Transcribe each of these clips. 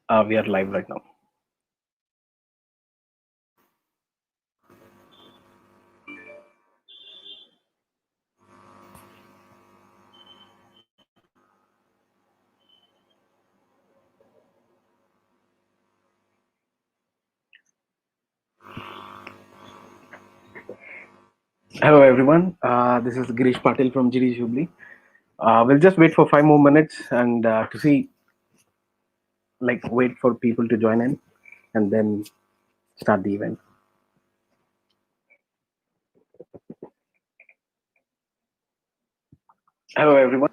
We are live right now. Hello, everyone. This is Girish Patil from GD Hubli. We'll just wait for 5 more minutes and to see, wait for people to join in and then start the event. Hello, everyone.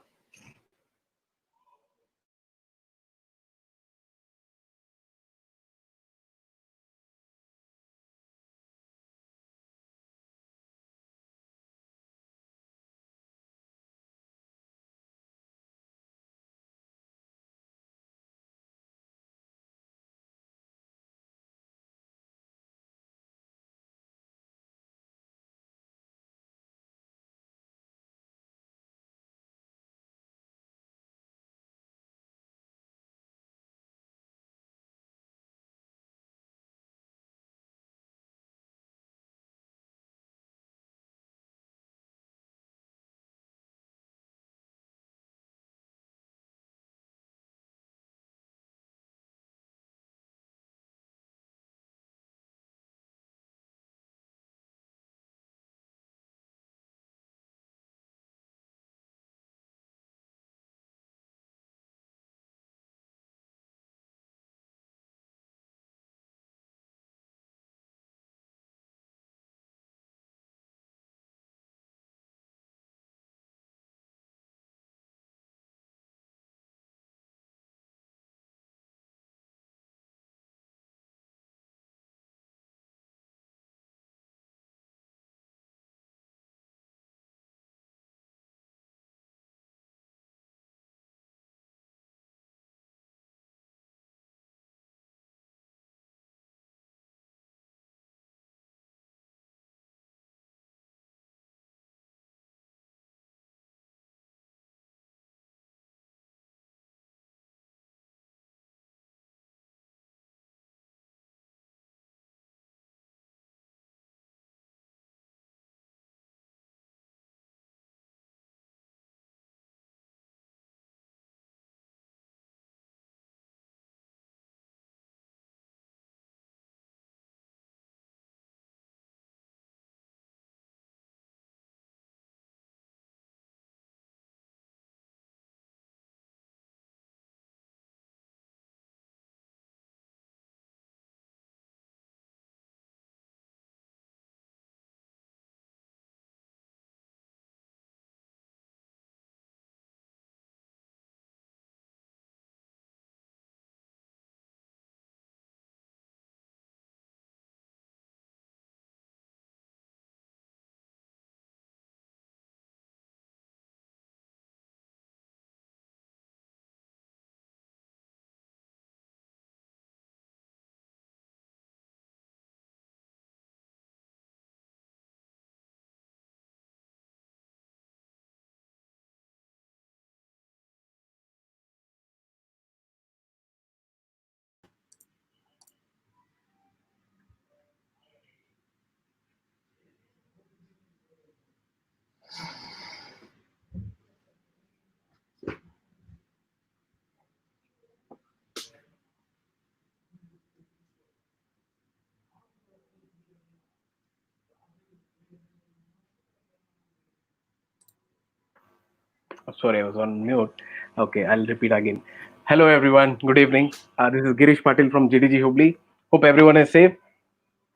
Sorry, I was on mute. Okay, I'll repeat again. Hello, everyone. Good evening. This is Girish Patil from GDG Hubli. Hope everyone is safe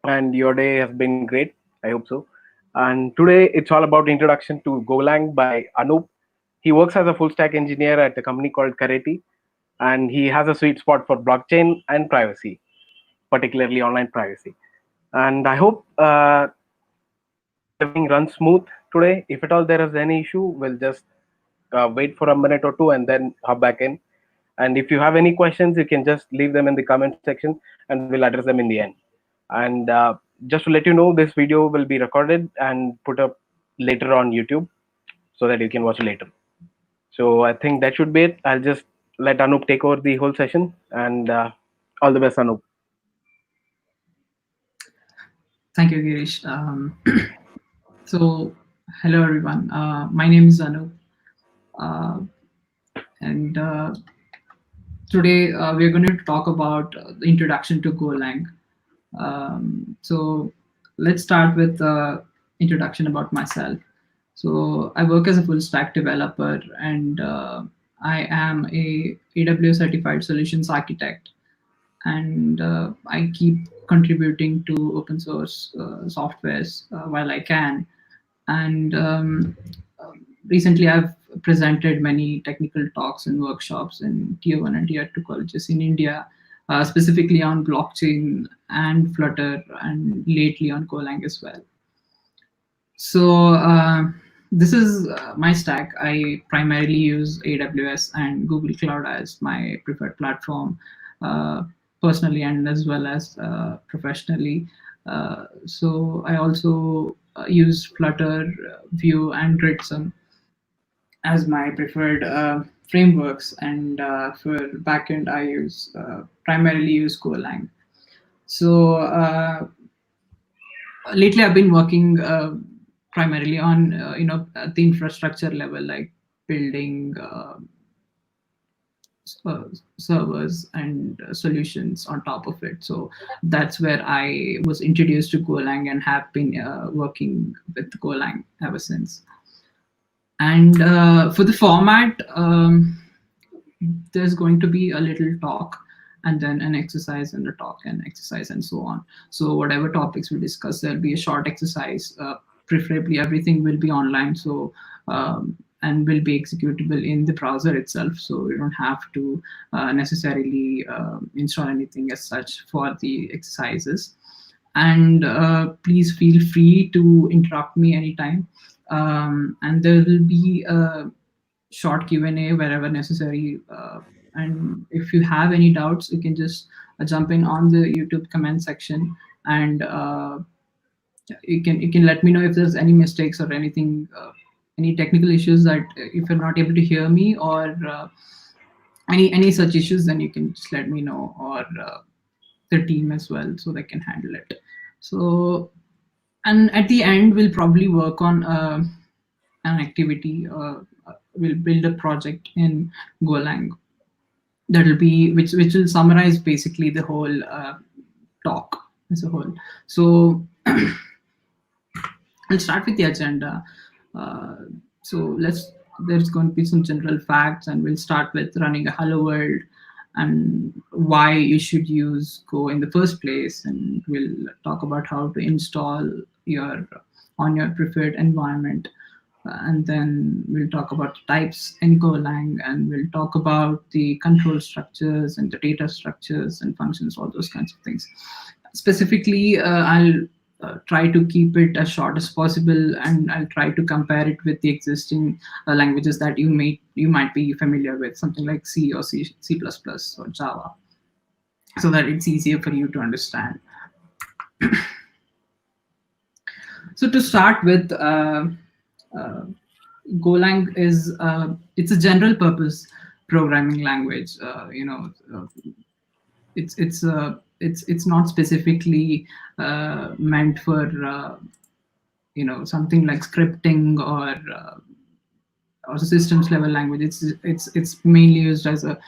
and your day has been great. I hope so. And today it's all about introduction to Golang by Anup. He works as a full stack engineer at a company called Kareti, and he has a sweet spot for blockchain and privacy, particularly online privacy. And I hope everything runs smooth today. If at all there is any issue, we'll just wait for a minute or two and then hop back in. And if you have any questions, you can just leave them in the comment section and we'll address them in the end. And just to let you know, this video will be recorded and put up later on YouTube so that you can watch it later. So I think that should be it. I'll just let Anup take over the whole session and All the best, Anup. Thank you, Girish. So, hello everyone. My name is Anu, uh, and today we're going to talk about the introduction to Golang. So, let's start with introduction about myself. So, I work as a full stack developer, and I am a AWS certified solutions architect, and I keep contributing to open source softwares while I can. And recently, I've presented many technical talks and workshops in tier one and tier two colleges in India, specifically on blockchain and Flutter, and lately on Golang as well. So this is my stack. I primarily use AWS and Google Cloud as my preferred platform, uh, personally and as well as professionally. So I also use Flutter, Vue, and Gridson as my preferred frameworks. And for backend, I use primarily use Golang. So lately I've been working primarily on at the infrastructure level, like building uh, servers and solutions on top of it. So that's where I was introduced to Golang and have been working with Golang ever since. And for the format, there's going to be a little talk and then an exercise and a talk and exercise and so on. So whatever topics we discuss, there'll be a short exercise. Preferably everything will be online, so and will be executable in the browser itself, so you don't have to necessarily install anything as such for the exercises. And please feel free to interrupt me anytime. And there will be a short Q&A wherever necessary. And if you have any doubts, you can just jump in on the YouTube comment section, and you can let me know if there's any mistakes or anything, any technical issues that if you're not able to hear me, or any such issues, then you can just let me know, or the team as well, so they can handle it. So, and at the end, we'll probably work on an activity. We'll build a project in Golang that'll be which will summarize basically the whole talk as a whole. So I'll start with the agenda. Uh, so there's going to be some general facts, and we'll start with running a hello world and why you should use Go in the first place. And we'll talk about how to install your on your preferred environment. And then we'll talk about types in Golang, and we'll talk about the control structures and the data structures and functions, all those kinds of things. Specifically, I'll try to keep it as short as possible, and I'll try to compare it with the existing languages that you might be familiar with, something like C or C++ or Java, so that it's easier for you to understand. So to start with, Golang is it's a general purpose programming language. It's not specifically meant for something like scripting or systems level language. It's mainly used as a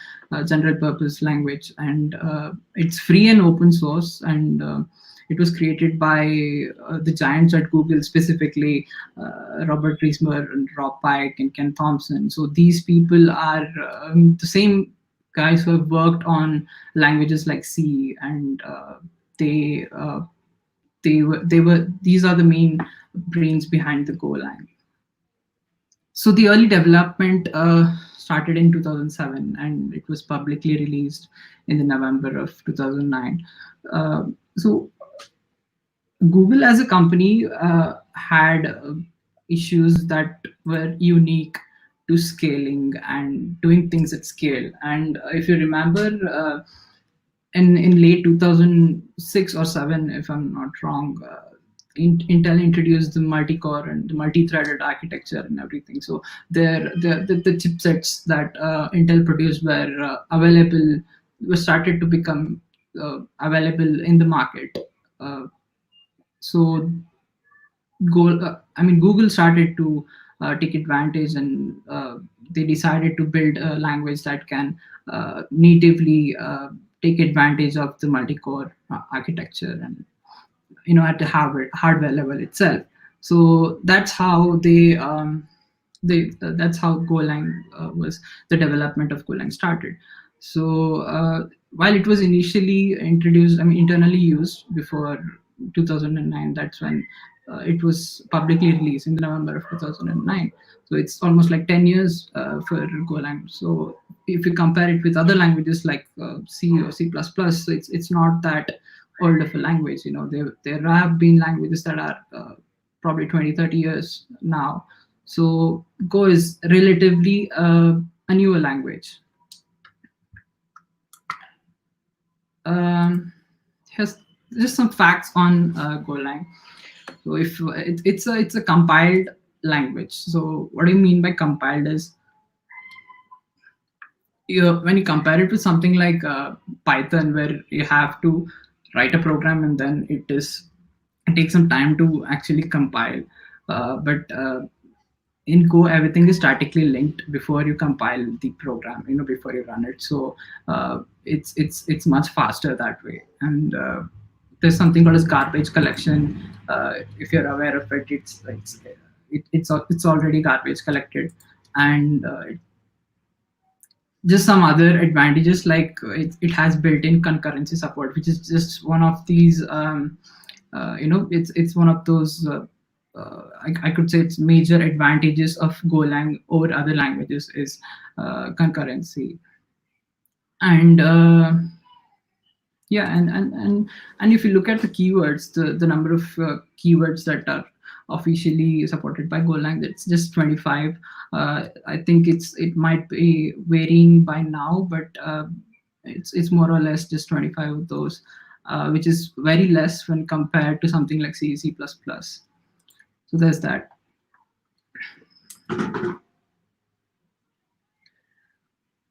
general purpose language, and it's free and open source. And it was created by the giants at Google, specifically Robert Reismer and Rob Pike and Ken Thompson. So these people are the same guys who have worked on languages like C, and they were these are the main brains behind the Golang. So the early development started in 2007, and it was publicly released in the November of 2009. So Google as a company had issues that were unique to scaling and doing things at scale. And if you remember, in late 2006 or 7, if I'm not wrong, Intel introduced the multi-core and the multi-threaded architecture and everything. So the chipsets that Intel produced were available, were started to become available in the market. Uh, so Google started to take advantage, and they decided to build a language that can natively take advantage of the multi-core architecture, and at the hardware level itself. So that's how Golang was the development of Golang started. So while it was initially introduced, internally used before 2009, that's when it was publicly released in the November of 2009. So it's almost like 10 years for Golang. So if you compare it with other languages like C or C++, so it's not that old of a language. There have been languages that are probably 20, 30 years now. So Go is relatively a newer language. Here's just some facts on Golang. So if it's a compiled language. So what do you mean by compiled is, when you compare it to something like Python, where you have to write a program and then it takes some time to actually compile. But in Go, everything is statically linked before you compile the program, before you run it. So it's much faster that way. And there's something called as garbage collection. If you're aware of it, it's already garbage collected. And just some other advantages, like it has built-in concurrency support, which is just one of these it's one of those I could say it's major advantages of Golang over other languages is concurrency. And yeah, and if you look at the keywords, the number of keywords that are officially supported by Golang, it's just 25. I think it might be varying by now, but it's more or less just 25 of those, which is very less when compared to something like C, C++. So there's that.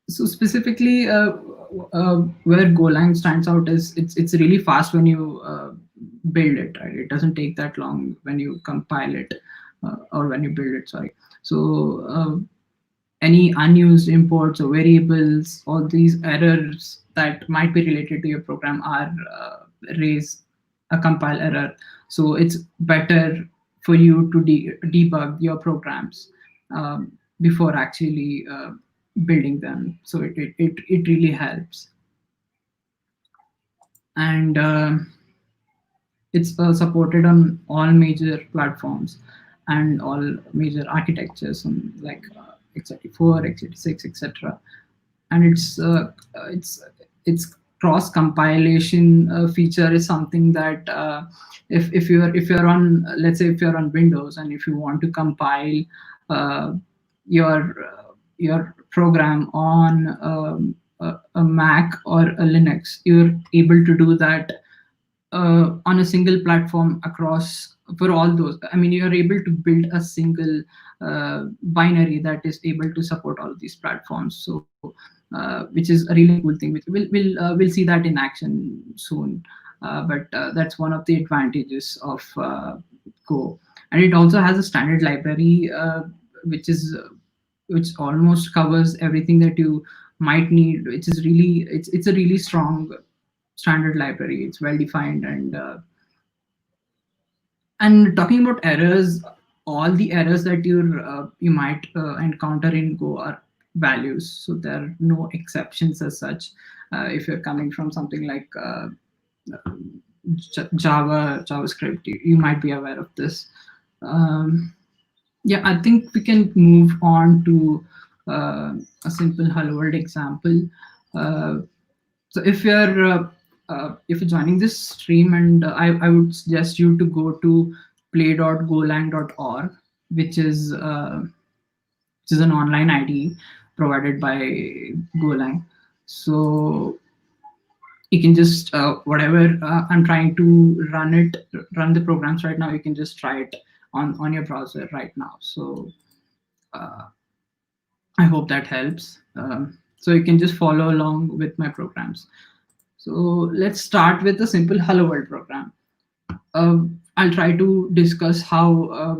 So specifically, where Golang stands out is it's really fast when you build it. Right, it doesn't take that long when you compile it or when you build it. Sorry. So any unused imports or variables, all these errors that might be related to your program are raise a compile error. So it's better for you to debug your programs before actually building them. So it really helps. And it's supported on all major platforms and all major architectures, like x84, x86, etc. And it's cross compilation feature is something that if you're on, let's say if you're on Windows and if you want to compile uh, your program on a Mac or a Linux, you're able to do that on a single platform across for all those. You're able to build a single binary that is able to support all of these platforms. So which is a really cool thing, which we'll see that in action soon. But that's one of the advantages of Go. And it also has a standard library which almost covers everything that you might need, which is really it's a really strong standard library. It's well defined. And talking about errors, all the errors that you might encounter in Go are values, so there are no exceptions as such. If you're coming from something like JavaScript, you might be aware of this. Yeah, I think we can move on to a simple hello world example. So if you're joining this stream, and I would suggest you to go to play.golang.org, which is an online IDE provided by Golang. So you can just whatever I'm trying to run the programs right now, you can just try it on your browser right now. So I hope that helps. So you can just follow along with my programs. So let's start with a simple hello world program. I'll try to discuss how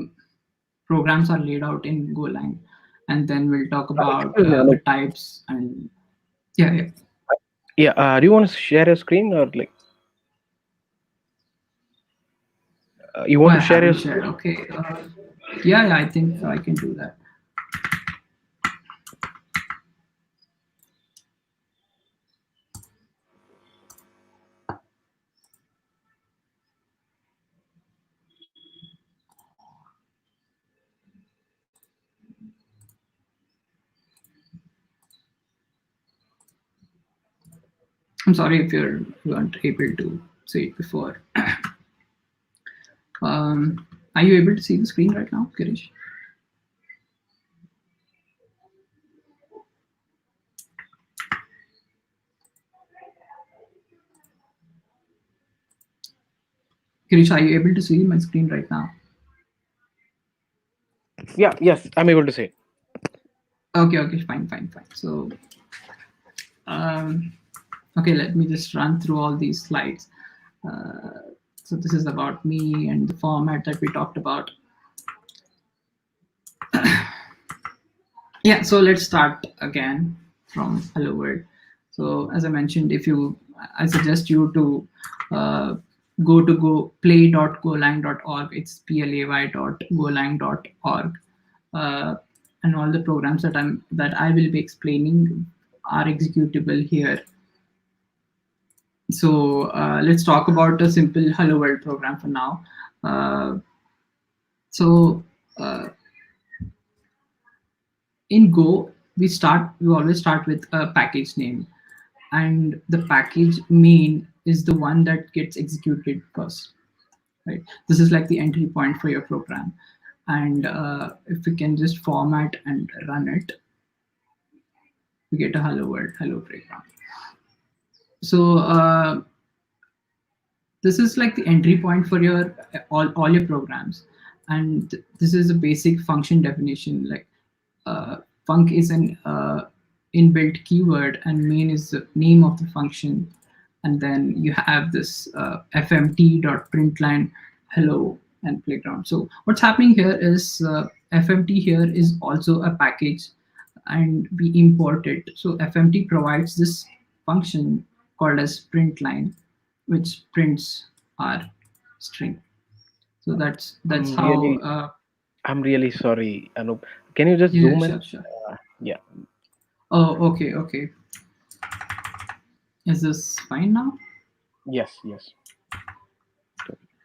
programs are laid out in Golang, and then we'll talk about Excuse me, the Anup. types and yeah, yeah, Yeah, do you want to share your screen, or like you oh, want I to share your haven't shared. screen? Okay, yeah, yeah, I think I can do that. I'm sorry if you weren't able to see it before. Are you able to see the screen right now, Girish? Girish, are you able to see my screen right now? Yeah, yes, I'm able to say. Okay, okay, fine, fine, fine. So, um, okay, let me just run through all these slides. So this is about me and the format that we talked about. Yeah, so let's start again from hello world. So as I mentioned, if you, I suggest you to go to play.golang.org. It's play.golang.org, uh, and all the programs that I will be explaining are executable here. So let's talk about a simple hello world program for now. Uh, so uh, in Go, we always start with a package name, and the package main is the one that gets executed first. Right. This is like the entry point for your program, and if we can just format and run it, we get a hello world, hello playground. So this is like the entry point for your all your programs, and this is a basic function definition. Like uh, func is an inbuilt keyword, and main is the name of the function, and then you have this fmt.println hello and playground. So what's happening here is fmt here is also a package, and we import it. So fmt provides this function called as println, which prints our string. So that's I'm how really, I'm really sorry, Anup. Can you just yeah, zoom in? sure, sure. Yeah. Oh, okay, okay. Is this fine now? Yes, yes.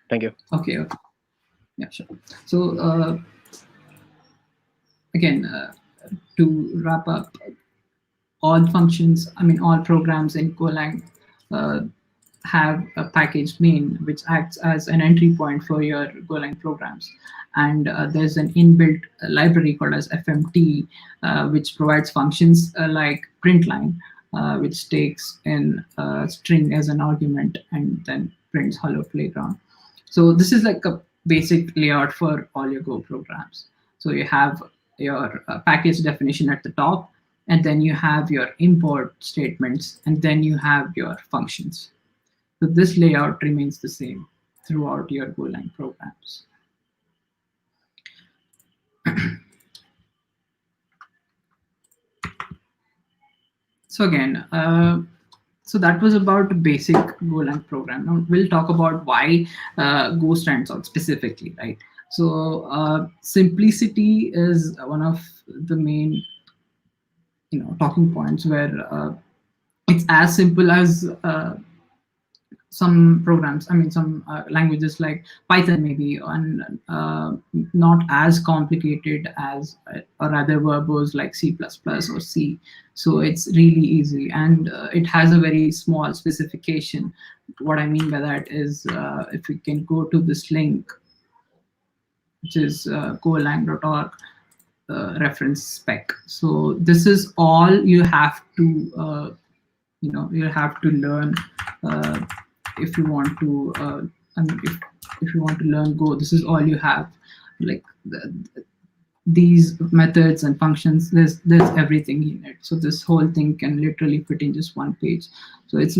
Thank you. Okay, okay. Yeah, sure. So again, to wrap up, all functions, I mean, all programs in Golang uh, have a package main, which acts as an entry point for your Golang programs. And there's an inbuilt library called as FMT, which provides functions like println, which takes in a string as an argument and then prints hello playground. So this is like a basic layout for all your Go programs. So you have your package definition at the top, and then you have your import statements, and then you have your functions. So this layout remains the same throughout your Golang programs. So again, so that was about the basic Golang program. Now we'll talk about why Go stands out specifically, right? So simplicity is one of the main, talking points where it's as simple as some programs, I mean some languages like Python maybe, and not as complicated as or rather verbose like C++ or C. So it's really easy, and it has a very small specification. What I mean by that is if we can go to this link, which is golang.org reference spec. So this is all you have to you have to learn uh, if you want to I mean, if you want to learn Go. This is all you have. Like these methods and functions, there's everything in it. So this whole thing can literally fit in just one page. So it's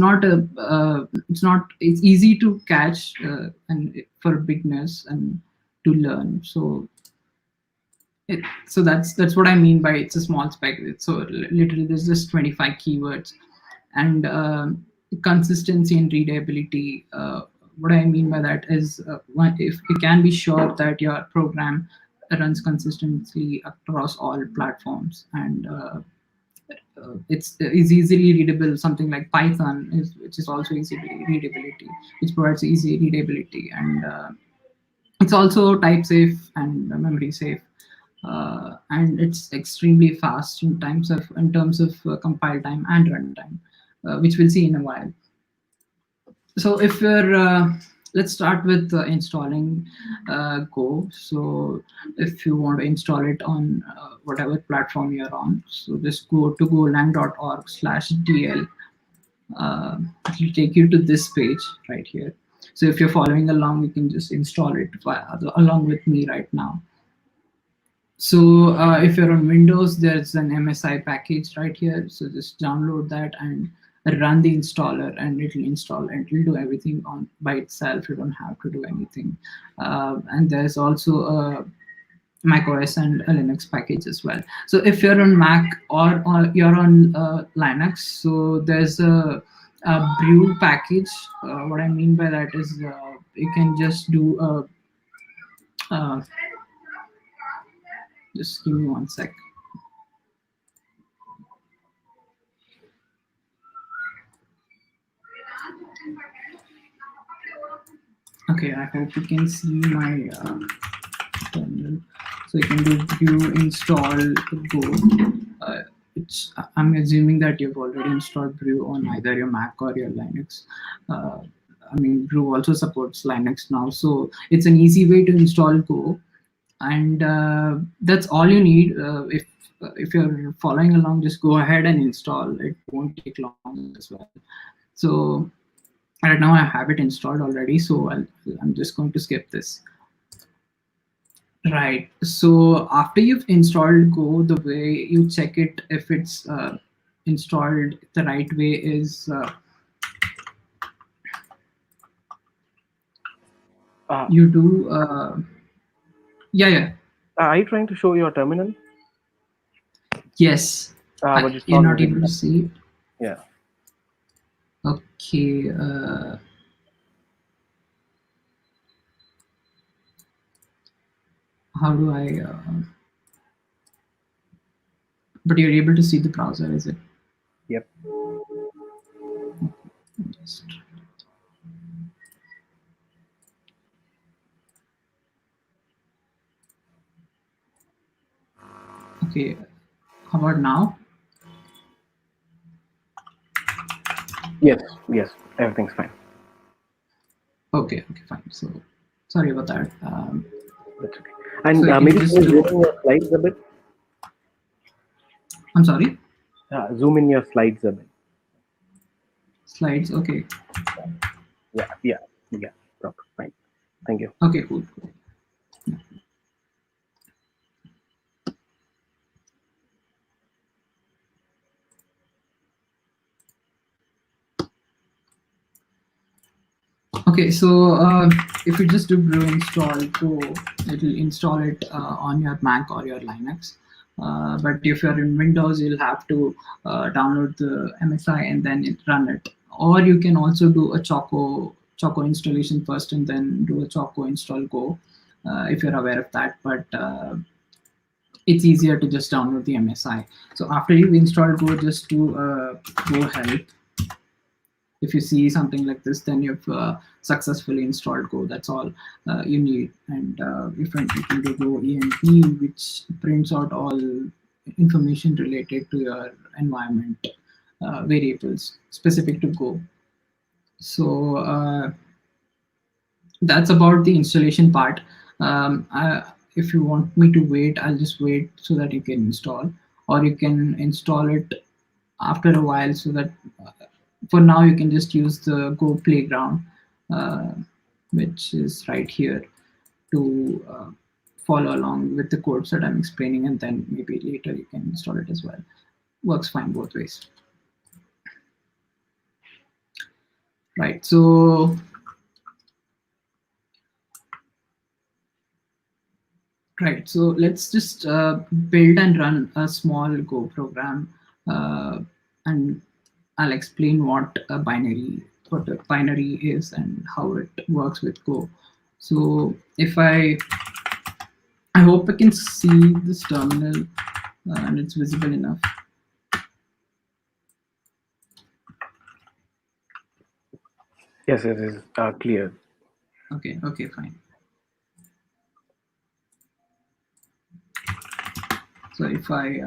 easy to catch, and for beginners and to learn. So that's what I mean by it's a small spec. So literally there's just 25 keywords, and consistency and readability. What I mean by that is, if you can be sure that your program runs consistently across all platforms, and it's easily readable. Something like Python which is also easily readability, which provides easy readability, and it's also type safe and memory safe, and it's extremely fast in terms of compile time and runtime, which we'll see in a while. So if you're let's start with installing Go. So if you want to install it on whatever platform you're on, so just go to golang.org/dl. It will take you to this page right here. So if you're following along, you can just install it along with me right now. So if you're on Windows, there's an MSI package right here. So just download that and run the installer, and it'll install and it'll do everything on by itself. You don't have to do anything. And there's also a Mac OS and a Linux package as well. So if you're on Mac, or you're on Linux, so there's a brew package. What I mean by that is, you can just do just give me one sec. Okay, I hope you can see my terminal. So you can do brew install Go. I'm assuming that you've already installed brew on either your Mac or your Linux. I mean, brew also supports Linux now, so it's an easy way to install Go, and that's all you need. If you're following along, just go ahead and install. It won't take long as well. So right now I have it installed already, so I'm just going to skip this. Right. So after you've installed Go, the way you check it if it's installed the right way is you do. Yeah. Are you trying to show your terminal? Yes. You're not able to see it. Yeah. Okay. How do I? But you're able to see the browser, is it? Yep. Just... Okay. How about now? Yes, everything's fine. Okay, fine. So sorry about that. That's okay. And so maybe just zoom in your slides a bit. I'm sorry? Zoom in your slides a bit. Slides, okay. Yeah. Proper, fine. Thank you. Okay, cool. Okay, so if you just do brew install Go, it'll install it on your Mac or your Linux. But if you're in Windows, you'll have to download the MSI and then run it. Or you can also do a Choco installation first and then do a Choco install Go, if you're aware of that. But it's easier to just download the MSI. So after you've installed Go, just do Go help. If you see something like this, then you've successfully installed Go. That's all you need. And you can do Go env, which prints out all information related to your environment variables specific to Go. So that's about the installation part. If you want me to wait, I'll just wait so that you can install, or you can install it after a while, so that for now you can just use the Go playground, which is right here, to follow along with the codes that I'm explaining, and then maybe later you can install it as well. Works fine both ways. Right, so let's just build and run a small Go program, and I'll explain what a binary is and how it works with Go. So if I hope I can see this terminal and it's visible enough. Yes, it is clear. Okay, fine. So if I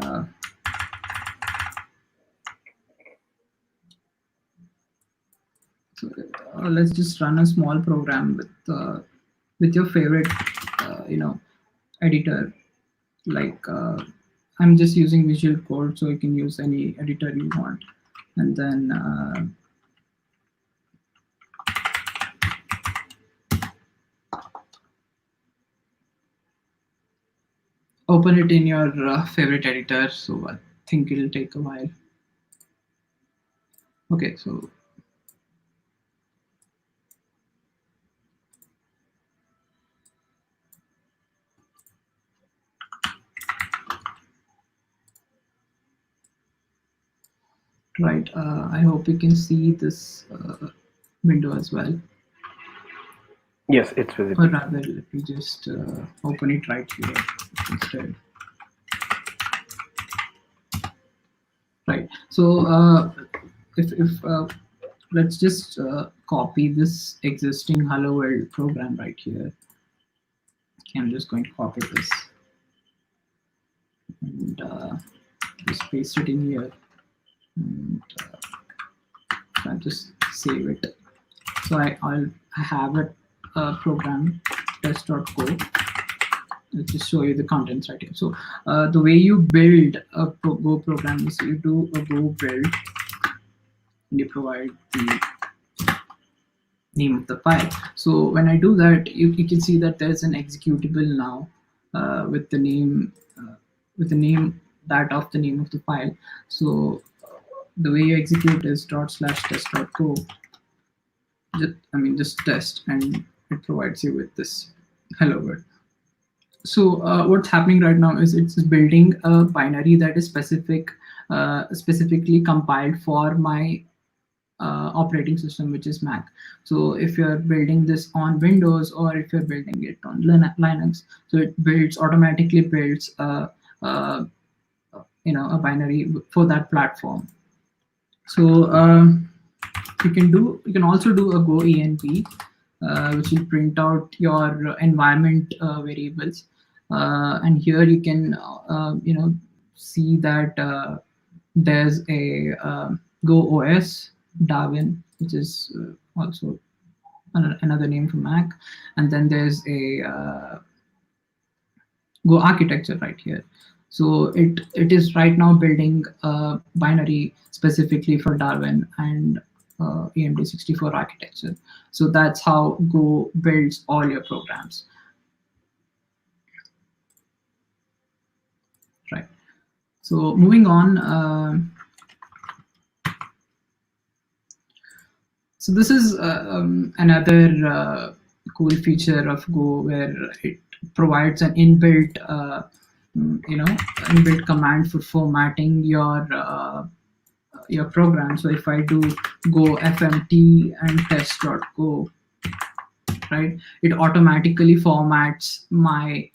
let's just run a small program with your favorite editor. Like I'm just using Visual Code, so you can use any editor you want, and then open it in your favorite editor. So I think it'll take a while. Okay, so right, I hope you can see this window as well. Yes, it's visible. Or rather, let me just open it right here instead. Right, so if let's just copy this existing Hello World program right here. Okay, I'm just going to copy this and just paste it in here, and I'll just save it. So I have a program test.go. I'll just show you the contents right here. So the way you build a Go program is you do a Go build, and you provide the name of the file. So when I do that, you can see that there's an executable now with the name that of the name of the file. So the way you execute is /test.go. Just test, and it provides you with this hello world. So what's happening right now is it's building a binary that is specifically compiled for my operating system, which is Mac. So if you're building this on Windows or if you're building it on Linux, so it automatically builds a binary for that platform. So you can also do a go env, which will print out your environment variables, and here you can see that there's a Go OS Darwin, which is also another name for Mac, and then there's a Go architecture right here. So it is right now building a binary specifically for Darwin and AMD 64 architecture. So that's how Go builds all your programs. Right. So moving on. So this is another cool feature of Go, where it provides an inbuilt inbuilt command for formatting your program. So if I do go fmt and test.go, right, it automatically formats my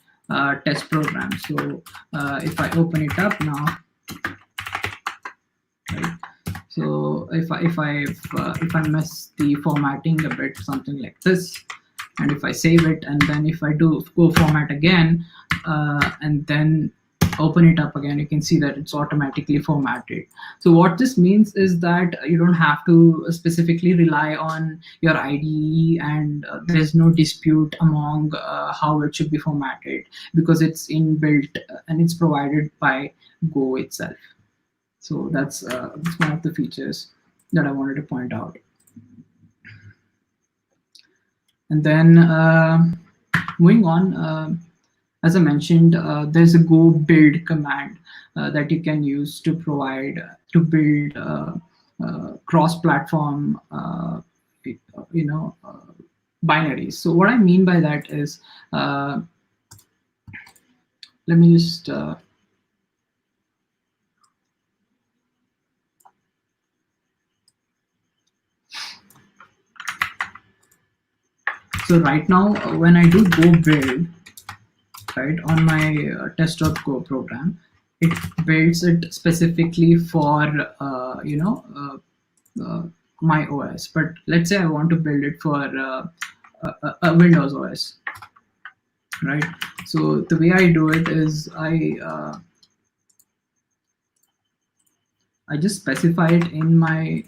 test program. So if I open it up now, right, so if I mess the formatting a bit, something like this, and if I save it, and then if I do go format again, and then open it up again, you can see that it's automatically formatted. So what this means is that you don't have to specifically rely on your IDE, and there's no dispute among how it should be formatted, because it's inbuilt and it's provided by Go itself. So that's one of the features that I wanted to point out. And then moving on, as I mentioned, there's a go build command that you can use to provide to build cross-platform, you know, binaries. So what I mean by that is, let me just so right now when I do go build, right, on my test.go program, it builds it specifically for my OS. But let's say I want to build it for a Windows OS, right? So the way I do it is I just specify it in my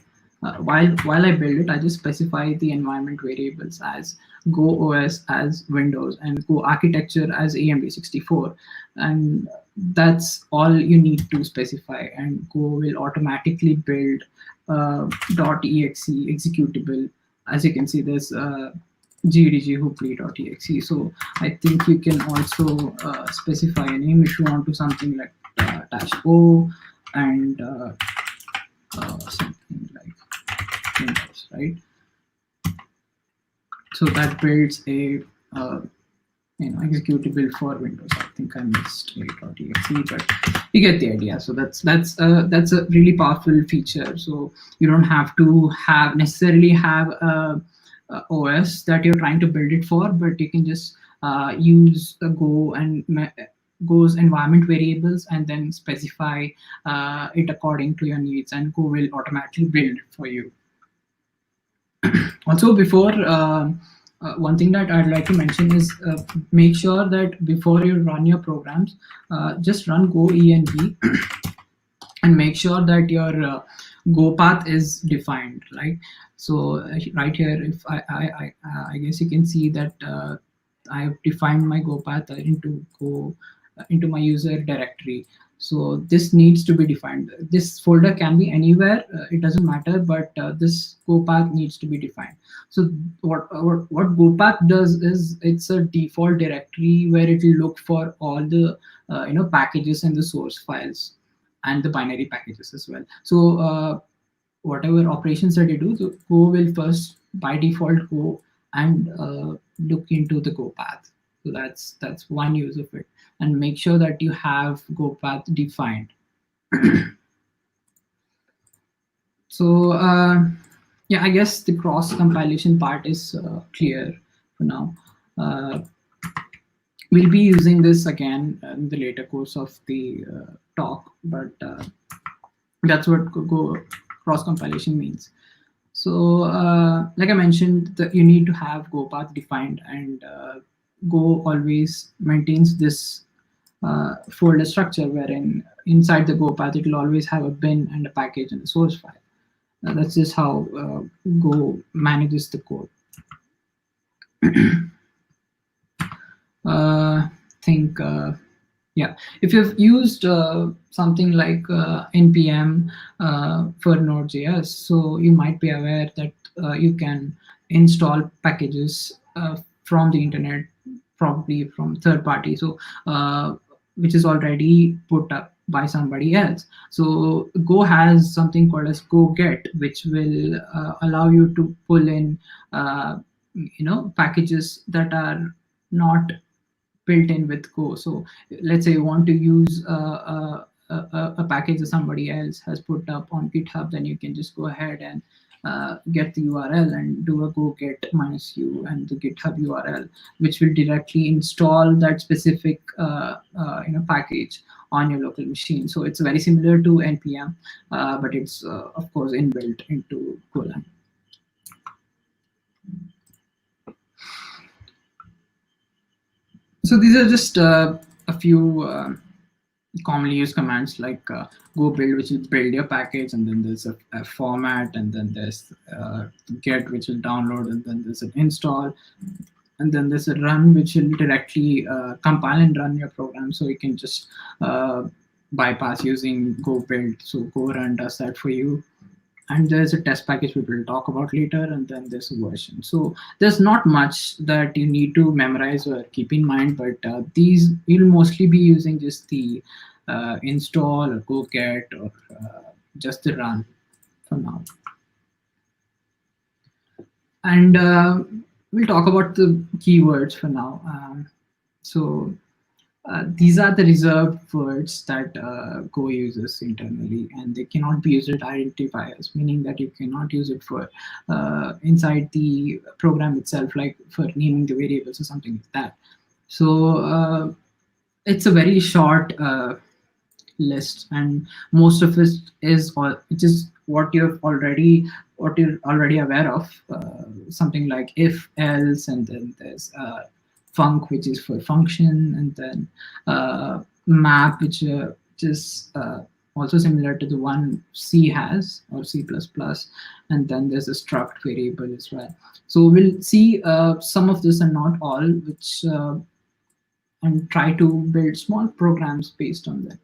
while I build it, I just specify the environment variables as Go OS as Windows and Go architecture as AMD 64, and that's all you need to specify. And Go will automatically build .exe executable. As you can see, there's gdghooply.exe. So I think you can also specify a name if you want to something like -o and something like Windows, right? So that builds a executable for Windows. I think I missed a.exe, but you get the idea. So that's a really powerful feature. So you don't have to necessarily have a OS that you're trying to build it for, but you can just use a Go and Go's environment variables and then specify it according to your needs, and Go will automatically build for you. Also, before one thing that I'd like to mention is make sure that before you run your programs, just run go env and make sure that your go path is defined, right? So right here, if I guess you can see that I have defined my go path into my user directory. So this needs to be defined. This folder can be anywhere, it doesn't matter, but this go path needs to be defined. So what go path does is it's a default directory where it will look for all the packages and the source files and the binary packages as well. So whatever operations that you do, so Go will first by default go and look into the go path. So that's one use of it, and make sure that you have go path defined. So yeah, I guess the cross compilation part is clear for now. We'll be using this again in the later course of the talk, but that's what go cross compilation means. So like I mentioned, you need to have go path defined, and Go always maintains this folder structure wherein inside the Go path it will always have a bin and a package and a source file. That's just how Go manages the code. Think yeah, if you've used something like npm for Node.js, so you might be aware that you can install packages from the internet, probably from third party, so which is already put up by somebody else. So Go has something called as Go Get, which will allow you to pull in packages that are not built in with Go. So let's say you want to use a package that somebody else has put up on GitHub, then you can just go ahead and get the URL and do a go get -u and the GitHub URL, which will directly install that specific package on your local machine. So it's very similar to npm, but it's of course inbuilt into Golang. So these are just a few commonly used commands like go build, which will build your package, and then there's a format, and then there's get, which will download, and then there's an install, and then there's a run, which will directly compile and run your program. So you can just bypass using go build. So go run does that for you. and there's a test package we will talk about later, and then there's a version. So there's not much that you need to memorize or keep in mind, but these you'll mostly be using just the install or go get or just the run for now. And we'll talk about the keywords for now. So these are the reserved words that Go uses internally, and they cannot be used as identifiers, meaning that you cannot use it for inside the program itself, like for naming the variables or something like that. So it's a very short list, and most of it is all which is what you're already aware of, something like if else, and then there's func, which is for function, and then map, which is also similar to the one C has, or C++, and then there's a struct variable as well. So we'll see some of this and not all, which and try to build small programs based on that.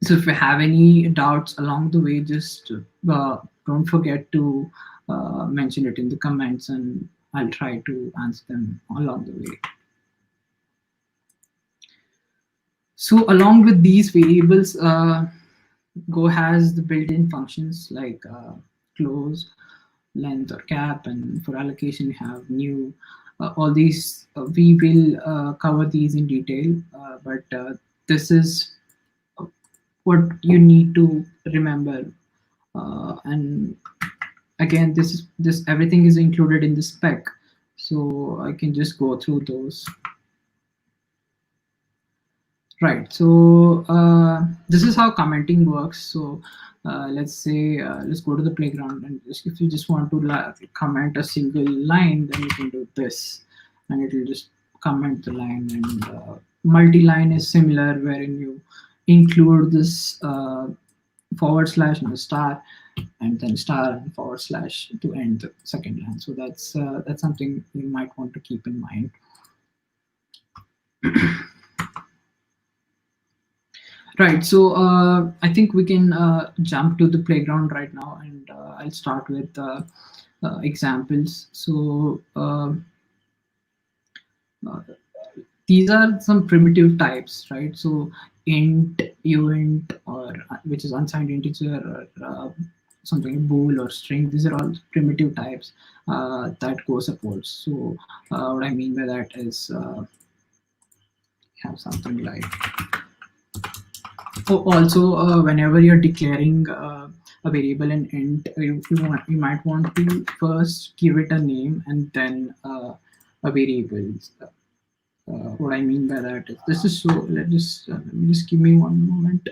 So if you have any doubts along the way, just don't forget to mention it in the comments, and I'll try to answer them along the way. So along with these variables, Go has the built-in functions like close, length, or cap, and for allocation you have new. All these we will cover these in detail, but this is what you need to remember. And again, this everything is included in the spec, so I can just go through those. Right, so this is how commenting works. So let's say let's go to the playground, and if you just want to comment a single line, then you can do this, and it will just comment the line. And multi-line is similar, wherein you include this forward slash and a star, and then star and forward slash to end the second line. So that's something you might want to keep in mind. Right, so I think we can jump to the playground right now, and I'll start with examples. So these are some primitive types, right? So int, uint, or which is unsigned integer, or something bool or string. These are all primitive types that Go supports. So what I mean by that is have something like. Also, whenever you're declaring a variable in int, you might want to first give it a name and then a variable. What I mean by that is this is so. Let me just give me one moment.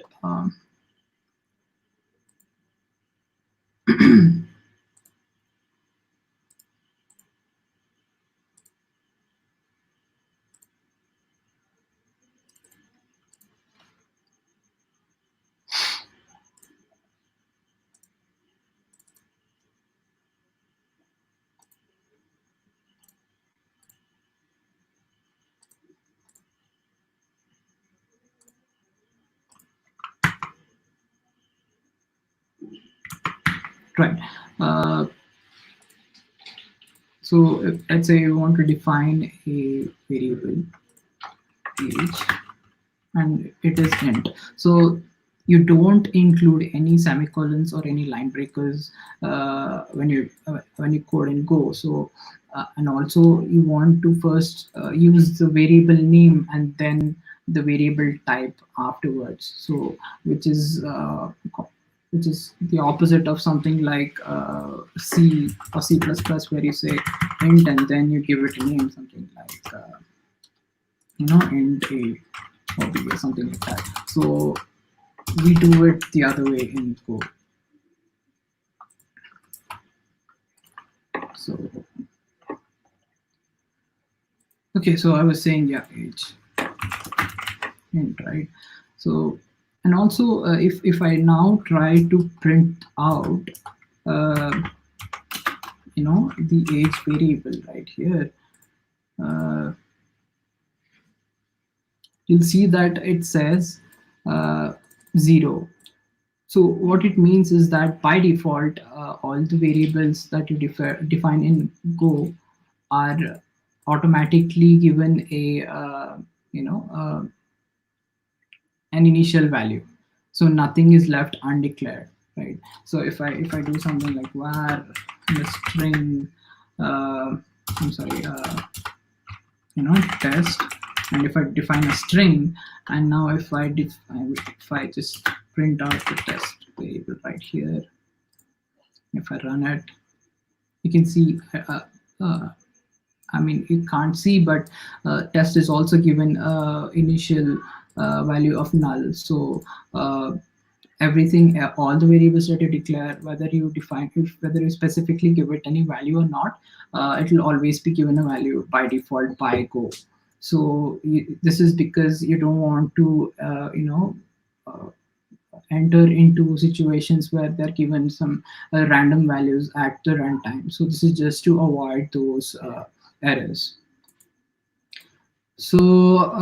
Right. So let's say you want to define a variable age, and it is int. So you don't include any semicolons or any line breakers when you code in Go. So and also you want to first use the variable name and then the variable type afterwards. So which is the opposite of something like C or C++, where you say int and then you give it a name, something like int a or b or something like that. So we do it the other way in Go. So okay, so I was saying, yeah, age int, right? So and also if I now try to print out the age variable right here, you'll see that it says 0. So what it means is that by default, all the variables that you define in Go are automatically given a you know an initial value, so nothing is left undeclared, right? So if I do something like var the string, uh, I'm sorry, test, and if I define a string, and now if I just print out the test variable right here, if I run it, you can see I mean, you can't see, but test is also given initial value of null. So everything, all the variables that you declare, whether you define, whether you specifically give it any value or not, it will always be given a value by default by Go. So this is because you don't want to, uh, enter into situations where they're given some random values at the runtime. So this is just to avoid those errors. So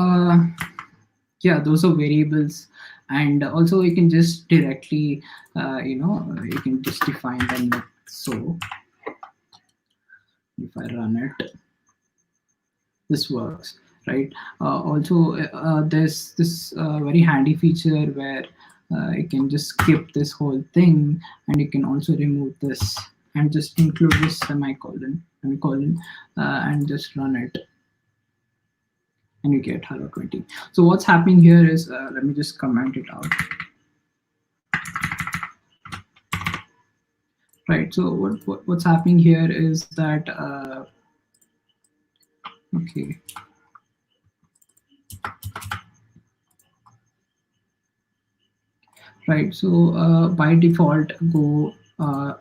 yeah, those are variables, and also you can just directly, you can just define them like so. If I run it, this works, right? Also, there's this very handy feature where you can just skip this whole thing, and you can also remove this and just include this semicolon, and just run it, and you get hello 20. So what's happening here is, let me just comment it out. Right. So what's happening here is that okay. Right. So by default, Go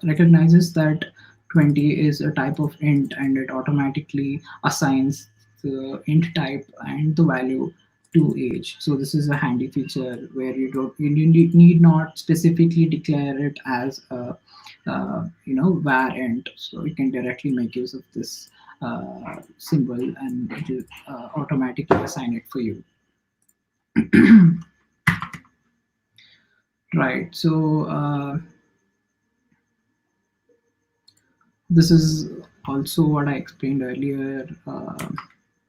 recognizes that 20 is a type of int, and it automatically assigns the int type and the value to age. So this is a handy feature where you need not specifically declare it as a var int. So you can directly make use of this symbol, and it will automatically assign it for you. Right. So this is also what I explained earlier. I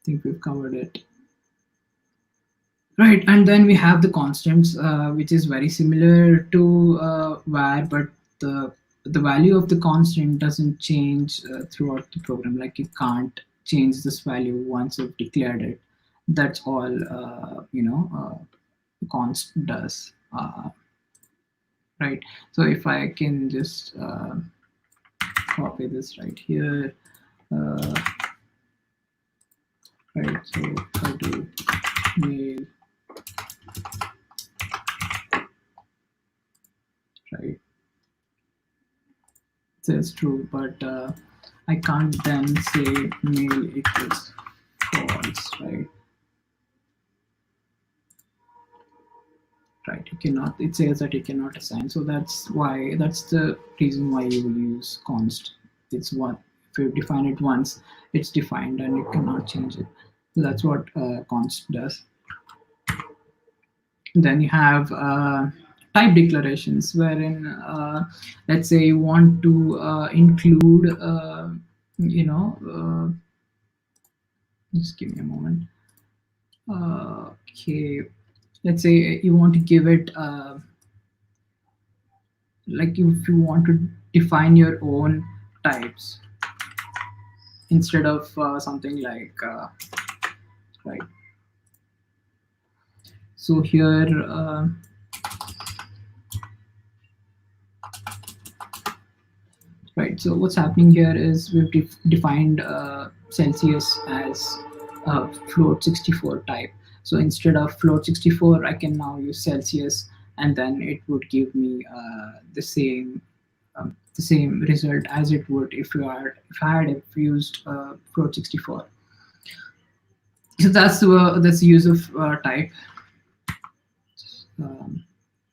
think we've covered it. Right, and then we have the constants, which is very similar to var, but the value of the constant doesn't change throughout the program. Like you can't change this value once you've declared it. That's all const does. Right. So if I can just copy this right here. Uh, right. So if I do mail, right, it says true, but I can't then say mail equals false, right? Right, you cannot, it says that you cannot assign. So that's the reason why you will use const. It's what, if you define it once, it's defined and you cannot change it. So that's what const does. Then you have type declarations, wherein let's say you want to include you know just give me a moment. Okay, let's say you want to give it like if you want to define your own types instead of something like right. So here right, so what's happening here is we've defined Celsius as float 64 type. So instead of float 64, I can now use Celsius, and then it would give me the same result as it would if I had used float 64. So that's the use of type.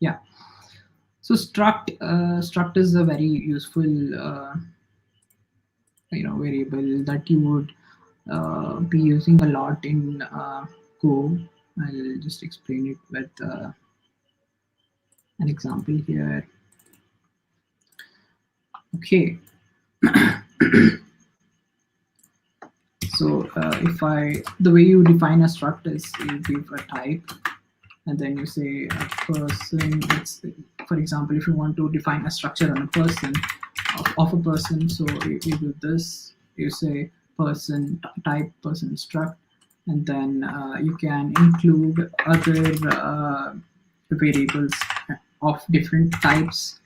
Yeah. So struct is a very useful variable that you would be using a lot in Go. I'll just explain it with an example here. Okay. So the way you define a struct is you give a type, and then you say a person. It's, for example, if you want to define a structure on a person, of a person, so you do this. You say person type person struct, and then you can include other variables of different types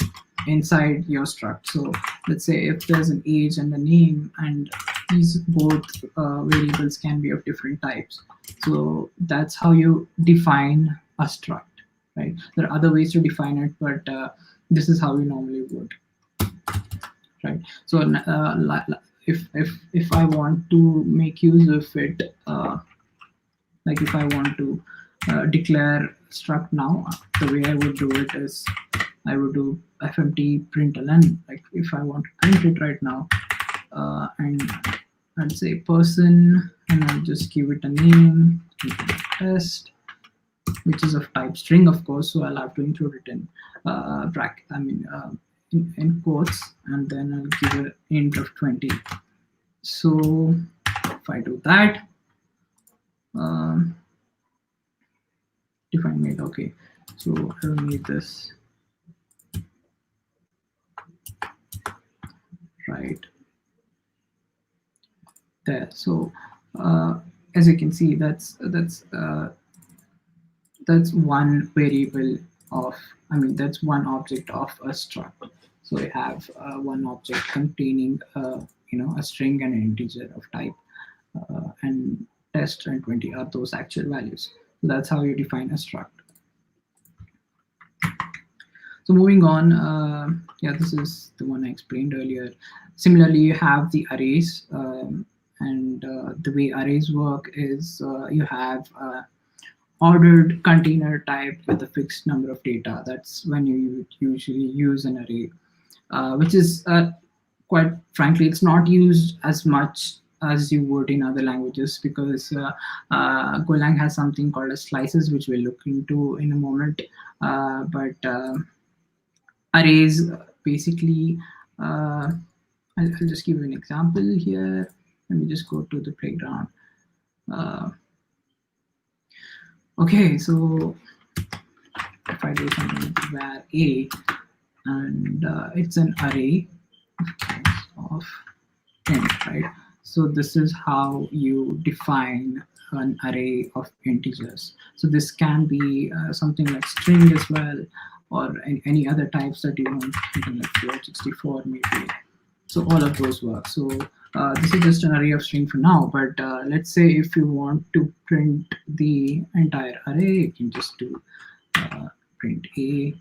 inside your struct. So let's say if there's an age and a name, and these both variables can be of different types. So that's how you define a struct, right? There are other ways to define it, but this is how you normally would, right? So if I want to make use of it, like if I want to declare struct now, the way I would do it is I would do fmt println. Like if I want to print it right now, and I'd say person, and I'll just give it a name, test, which is of type string, of course. So I'll have to include it in bracket. In quotes, and then I'll give it int of 20. So if I do that, define made. Okay, so I'll need this right there. So as you can see, that's one variable of, that's one object of a struct. So we have one object containing a string and an integer of type, and test and 20 are those actual values. So that's how you define a struct. So moving on, yeah, this is the one I explained earlier. Similarly, you have the arrays, and the way arrays work is you have ordered container type with a fixed number of data. That's when you usually use an array, which is quite frankly, it's not used as much as you would in other languages, because Golang has something called as slices, which we'll look into in a moment. But arrays basically, I'll just give you an example here. Let me just go to the playground. Okay, so if I do something var a, and it's an array of int, right? So this is how you define an array of integers. So this can be something like string as well, or any other types that you want, something like 464 maybe. So all of those work. So this is just an array of string for now, but let's say if you want to print the entire array, you can just do print a.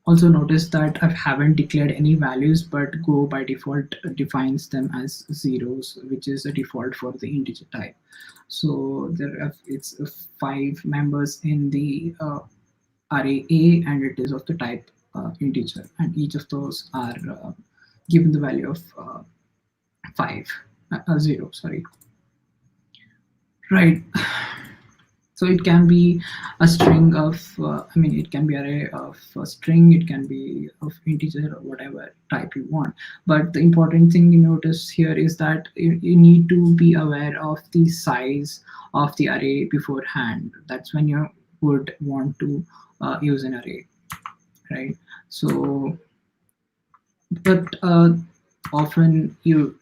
Also notice that I haven't declared any values, but Go by default defines them as zeros, which is a default for the integer type. So it's 5 members in the array A, and it is of the type integer, and each of those are given the value of 0, sorry. Right. So it can be a string of, it can be array of a string, it can be of integer or whatever type you want. But the important thing you notice here is that you need to be aware of the size of the array beforehand. That's when you would want to use an array, right? So, but often you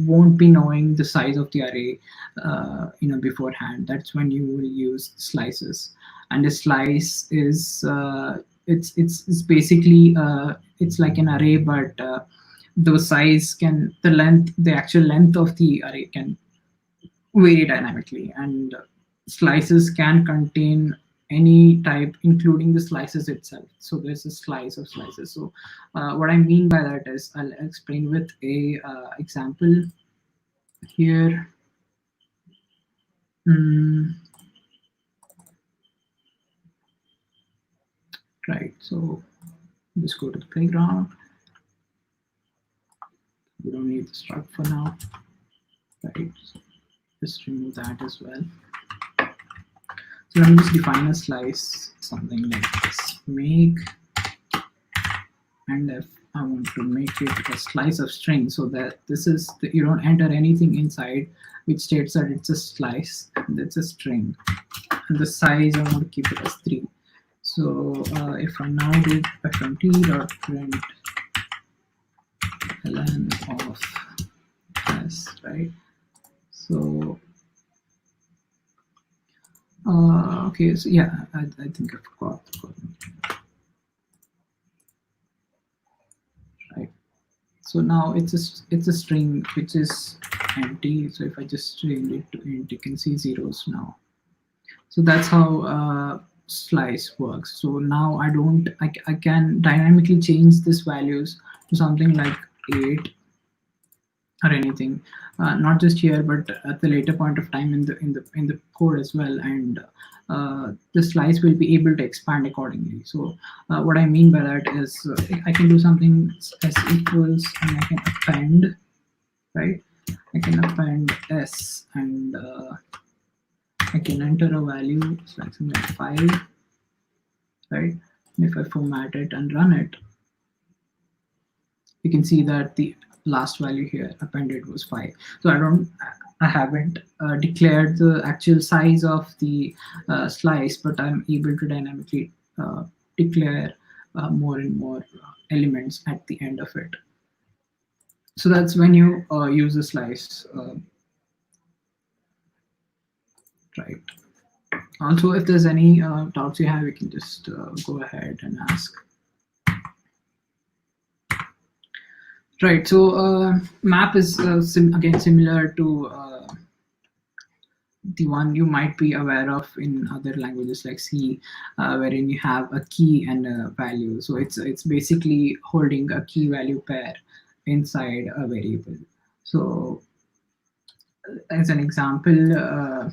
won't be knowing the size of the array beforehand. That's when you will use slices. And a slice is it's basically it's like an array, but the size can, the actual length of the array can vary dynamically, and slices can contain any type, including the slices itself. So there's a slice of slices. So what I mean by that is, I'll explain with a example here. Right, so just go to the playground. We don't need the struct for now, right? So just remove that as well. So let me just define a slice, something like this, make, and if I want to make it a slice of string, so that this is you don't enter anything inside which states that it's a slice and it's a string, and the size I want to keep it as 3. So if I now do fmt.print ln of s, right? So okay, so yeah, I think I forgot. Right. So now it's a string which is empty. So if I just change it to int, you can see zeros now. So that's how slice works. So now I can dynamically change this values to something like 8 or anything, not just here but at the later point of time in the code as well, and the slice will be able to expand accordingly. So what I mean by that is I can do something s equals, and I can append, right? I can append s, and I can enter a value like something like 5, right? And if I format it and run it, you can see that the last value here appended was 5. So I haven't declared the actual size of the slice, but I'm able to dynamically declare more and more elements at the end of it. So that's when you use a slice, right? Also, if there's any doubts you have, you can just go ahead and ask. Right, so map is again similar to the one you might be aware of in other languages like C, wherein you have a key and a value. So it's basically holding a key value pair inside a variable. So as an example,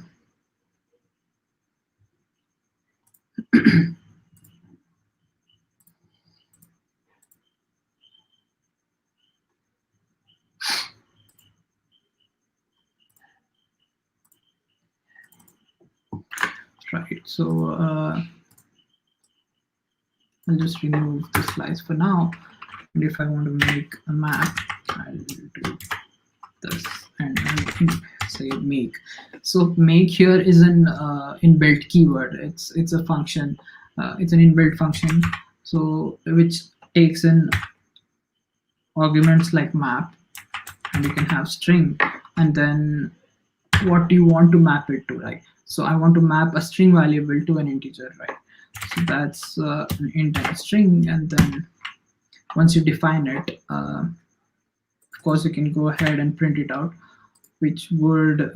right, so I'll just remove the slice for now. And if I want to make a map, I'll do this and I'll say make. So make here is an inbuilt keyword. It's a function. It's an inbuilt function, so which takes in arguments like map, and you can have string, and then what do you want to map it to, right? So I want to map a string variable to an integer, right? So that's an int and a string, and then once you define it, of course you can go ahead and print it out, which would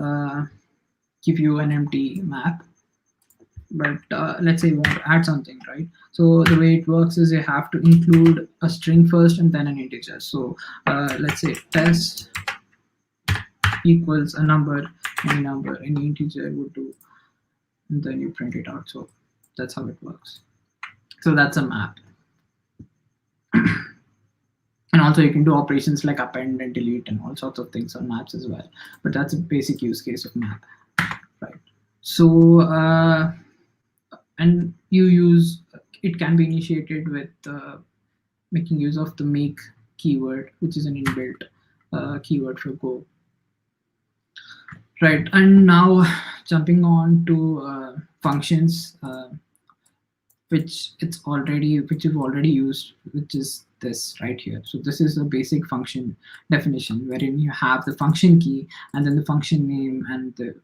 give you an empty map. But let's say you want to add something, right? So the way it works is you have to include a string first and then an integer. So let's say test equals a number, any integer would do, and then you print it out. So that's how it works. So that's a map. And also you can do operations like append and delete and all sorts of things on maps as well. But that's a basic use case of map, right? So and it can be initiated with making use of the make keyword, which is an inbuilt keyword for Go. Right, and now jumping on to functions, which you've already used, which is this right here. So this is a basic function definition wherein you have the function key and then the function name and the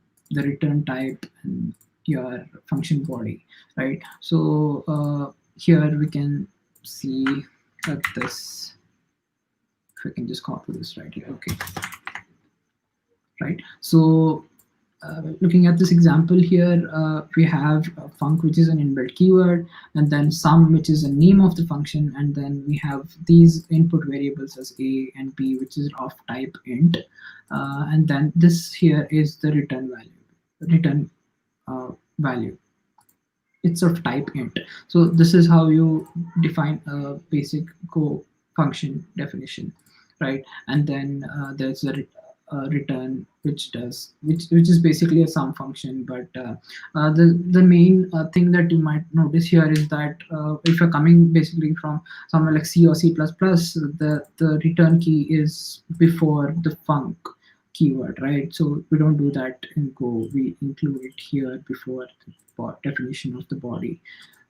return type and your function body, right? So here we can see that this, if I can just copy this right here, okay. Right, so looking at this example here, we have a func, which is an inbuilt keyword, and then sum, which is the name of the function, and then we have these input variables as a and b, which is of type int, and then this here is the return value. It's of type int. So this is how you define a basic Go function definition, right? And then there's return, which is basically a sum function. But the main thing that you might notice here is that if you're coming basically from somewhere like C or C++, the return key is before the func keyword, right? So we don't do that in Go. We include it here before the definition of the body.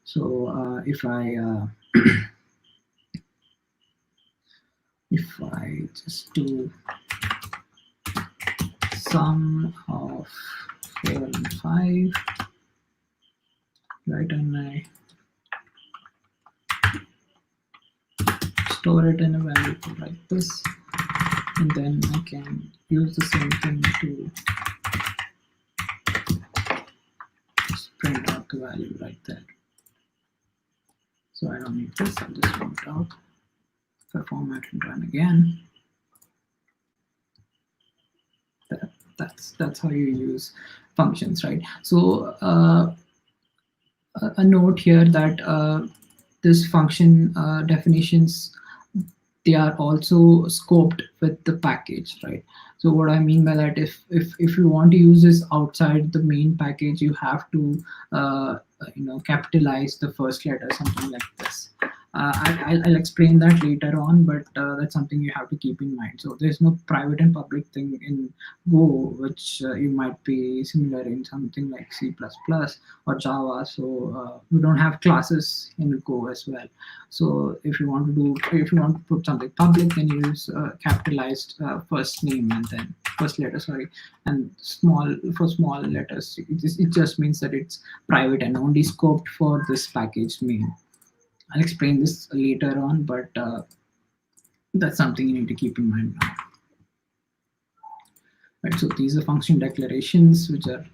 So if I just do sum of 4 and 5, right, and I store it in a variable like this, and then I can use the same thing to just print out the value right there. So I don't need this, I'll just print it out. If I format and run again, that's how you use functions, right? So a note here that this function definitions, they are also scoped with the package, right? So what I mean by that, if you want to use this outside the main package, you have to capitalize the first letter, something like this. I'll explain that later on, but that's something you have to keep in mind. So there's no private and public thing in Go, which you might be similar in something like C++ or Java. So we don't have classes in Go as well. So if you want to put something public, then you use capitalized first name and then first letter, sorry, and small for small letters. It just means that it's private and only scoped for this package main. I'll explain this later on, but that's something you need to keep in mind now. Right, so these are function declarations, which are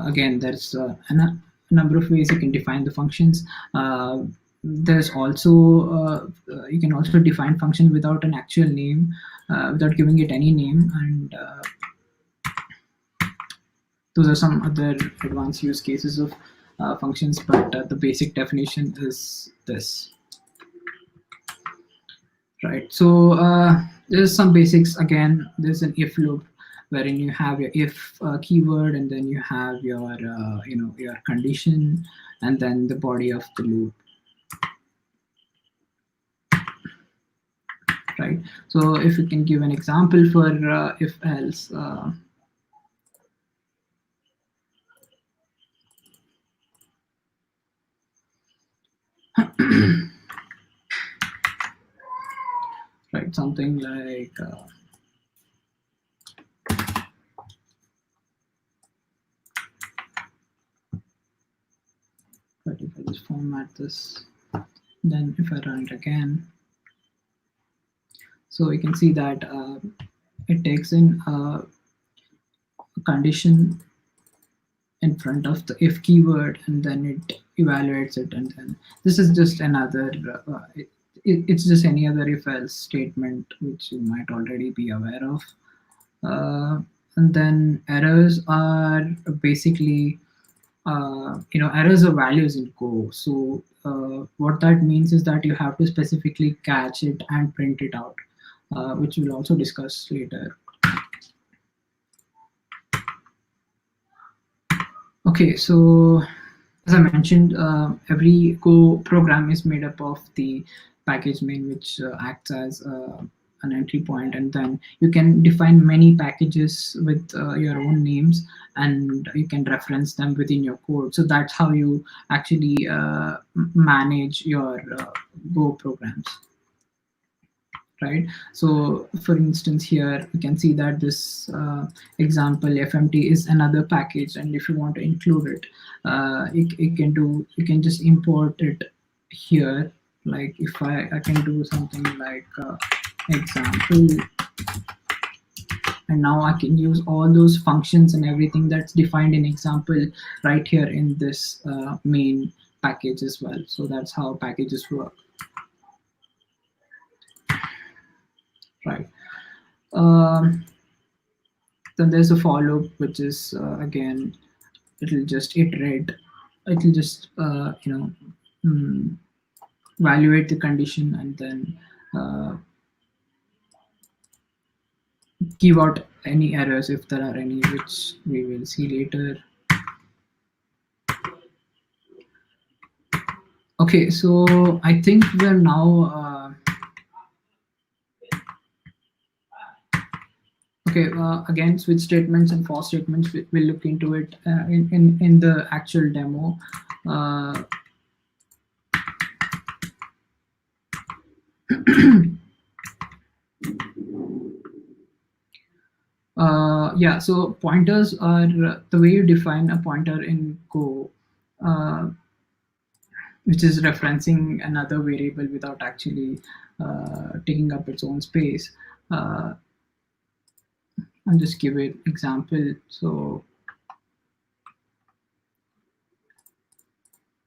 again, there's a number of ways you can define the functions. There's also you can also define function without an actual name, without giving it any name, and those are some other advanced use cases of functions, but the basic definition is this. Right, so there's some basics. Again, there's an if loop wherein you have your if keyword, and then you have your your condition, and then the body of the loop. Right, so if you can give an example for if else. Right, something like but if I just format this, then if I run it again, so we can see that it takes in a condition in front of the if keyword, and then it evaluates it, and then this is just another it's just any other if else statement which you might already be aware of. And then errors are basically errors are values in Go. So what that means is that you have to specifically catch it and print it out, which we'll also discuss later. Okay, so as I mentioned, every Go program is made up of the package main, which acts as an entry point, and then you can define many packages with your own names, and you can reference them within your code. So that's how you actually manage your Go programs. Right, so for instance, here you can see that this example fmt is another package, and if you want to include it, you can just import it here. Like if I can do something like example, and now I can use all those functions and everything that's defined in example right here in this main package as well. So that's how packages work. Right. Then there's a for loop, which is again, it'll just iterate. It'll just evaluate the condition, and then give out any errors if there are any, which we will see later. Okay, so I think we're now okay. Again, switch statements and for statements, we'll look into it in the actual demo. Uh, yeah, so pointers are the way you define a pointer in Go, uh, which is referencing another variable without actually taking up its own space. Uh, I'll just give an example. So,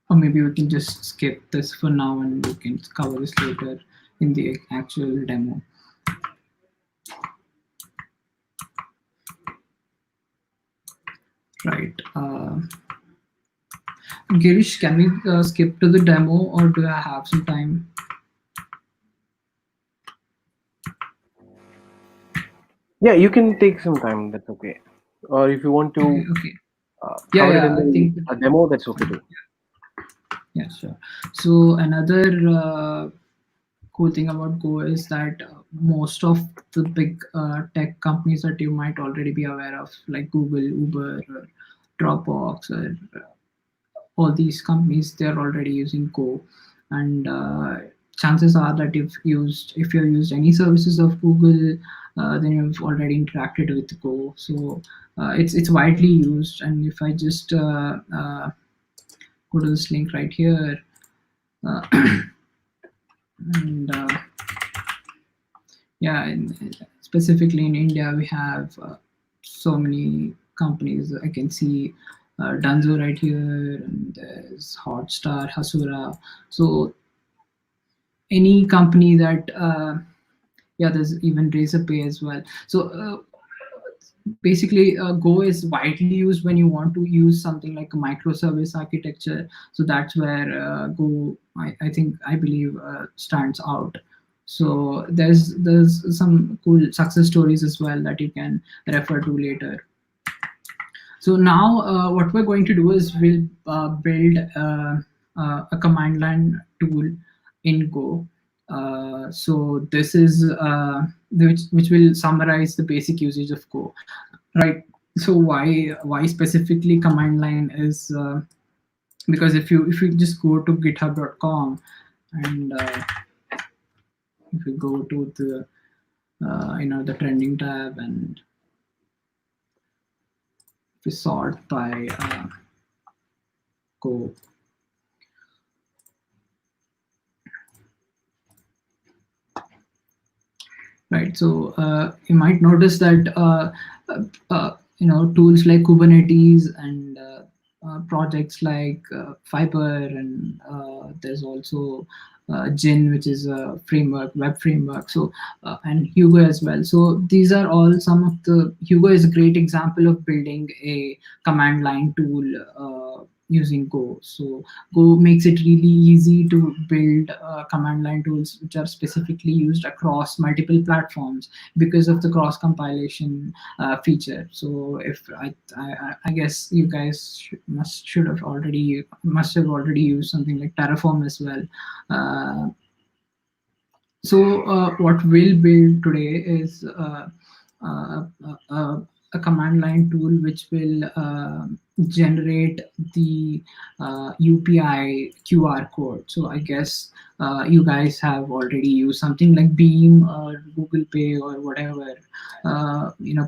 or maybe we can just skip this for now and we can cover this later in the actual demo. Right. Girish, can we skip to the demo, or do I have some time? Yeah, you can take some time. That's okay. Or if you want Okay, to okay. Yeah, cover it yeah, in I think the demo, that's okay too. yeah, sure. So another cool thing about Go is that most of the big tech companies that you might already be aware of, like Google, Uber, or Dropbox, or all these companies, they're already using Go, and chances are that if you've used any services of Google, then you've already interacted with Go. So it's widely used, and if I just go to this link right here, uh, and yeah, specifically in India, we have so many companies. I can see Danzo right here, and there's Hotstar, Hasura. So any company that yeah, there's even Razorpay as well. So basically, Go is widely used when you want to use something like a microservice architecture. So that's where Go, I believe, stands out. So there's some cool success stories as well that you can refer to later. So now what we're going to do is we'll build a command line tool in Go. So this is which will summarize the basic usage of Go, right? So why specifically command line is because if you just go to github.com and if you go to the the trending tab and if you sort by Go. Right. So you might notice that tools like Kubernetes and projects like Fiber, and there's also Gin, which is a framework, web framework. So and Hugo as well. So these are all some of the. Hugo is a great example of building a command line tool using Go. So Go makes it really easy to build command line tools which are specifically used across multiple platforms because of the cross compilation feature. So if I guess you guys must have already used something like Terraform as well. Uh, so what we'll build today is uh, a command line tool which will generate the UPI QR code. So I guess you guys have already used something like Beam or Google Pay or whatever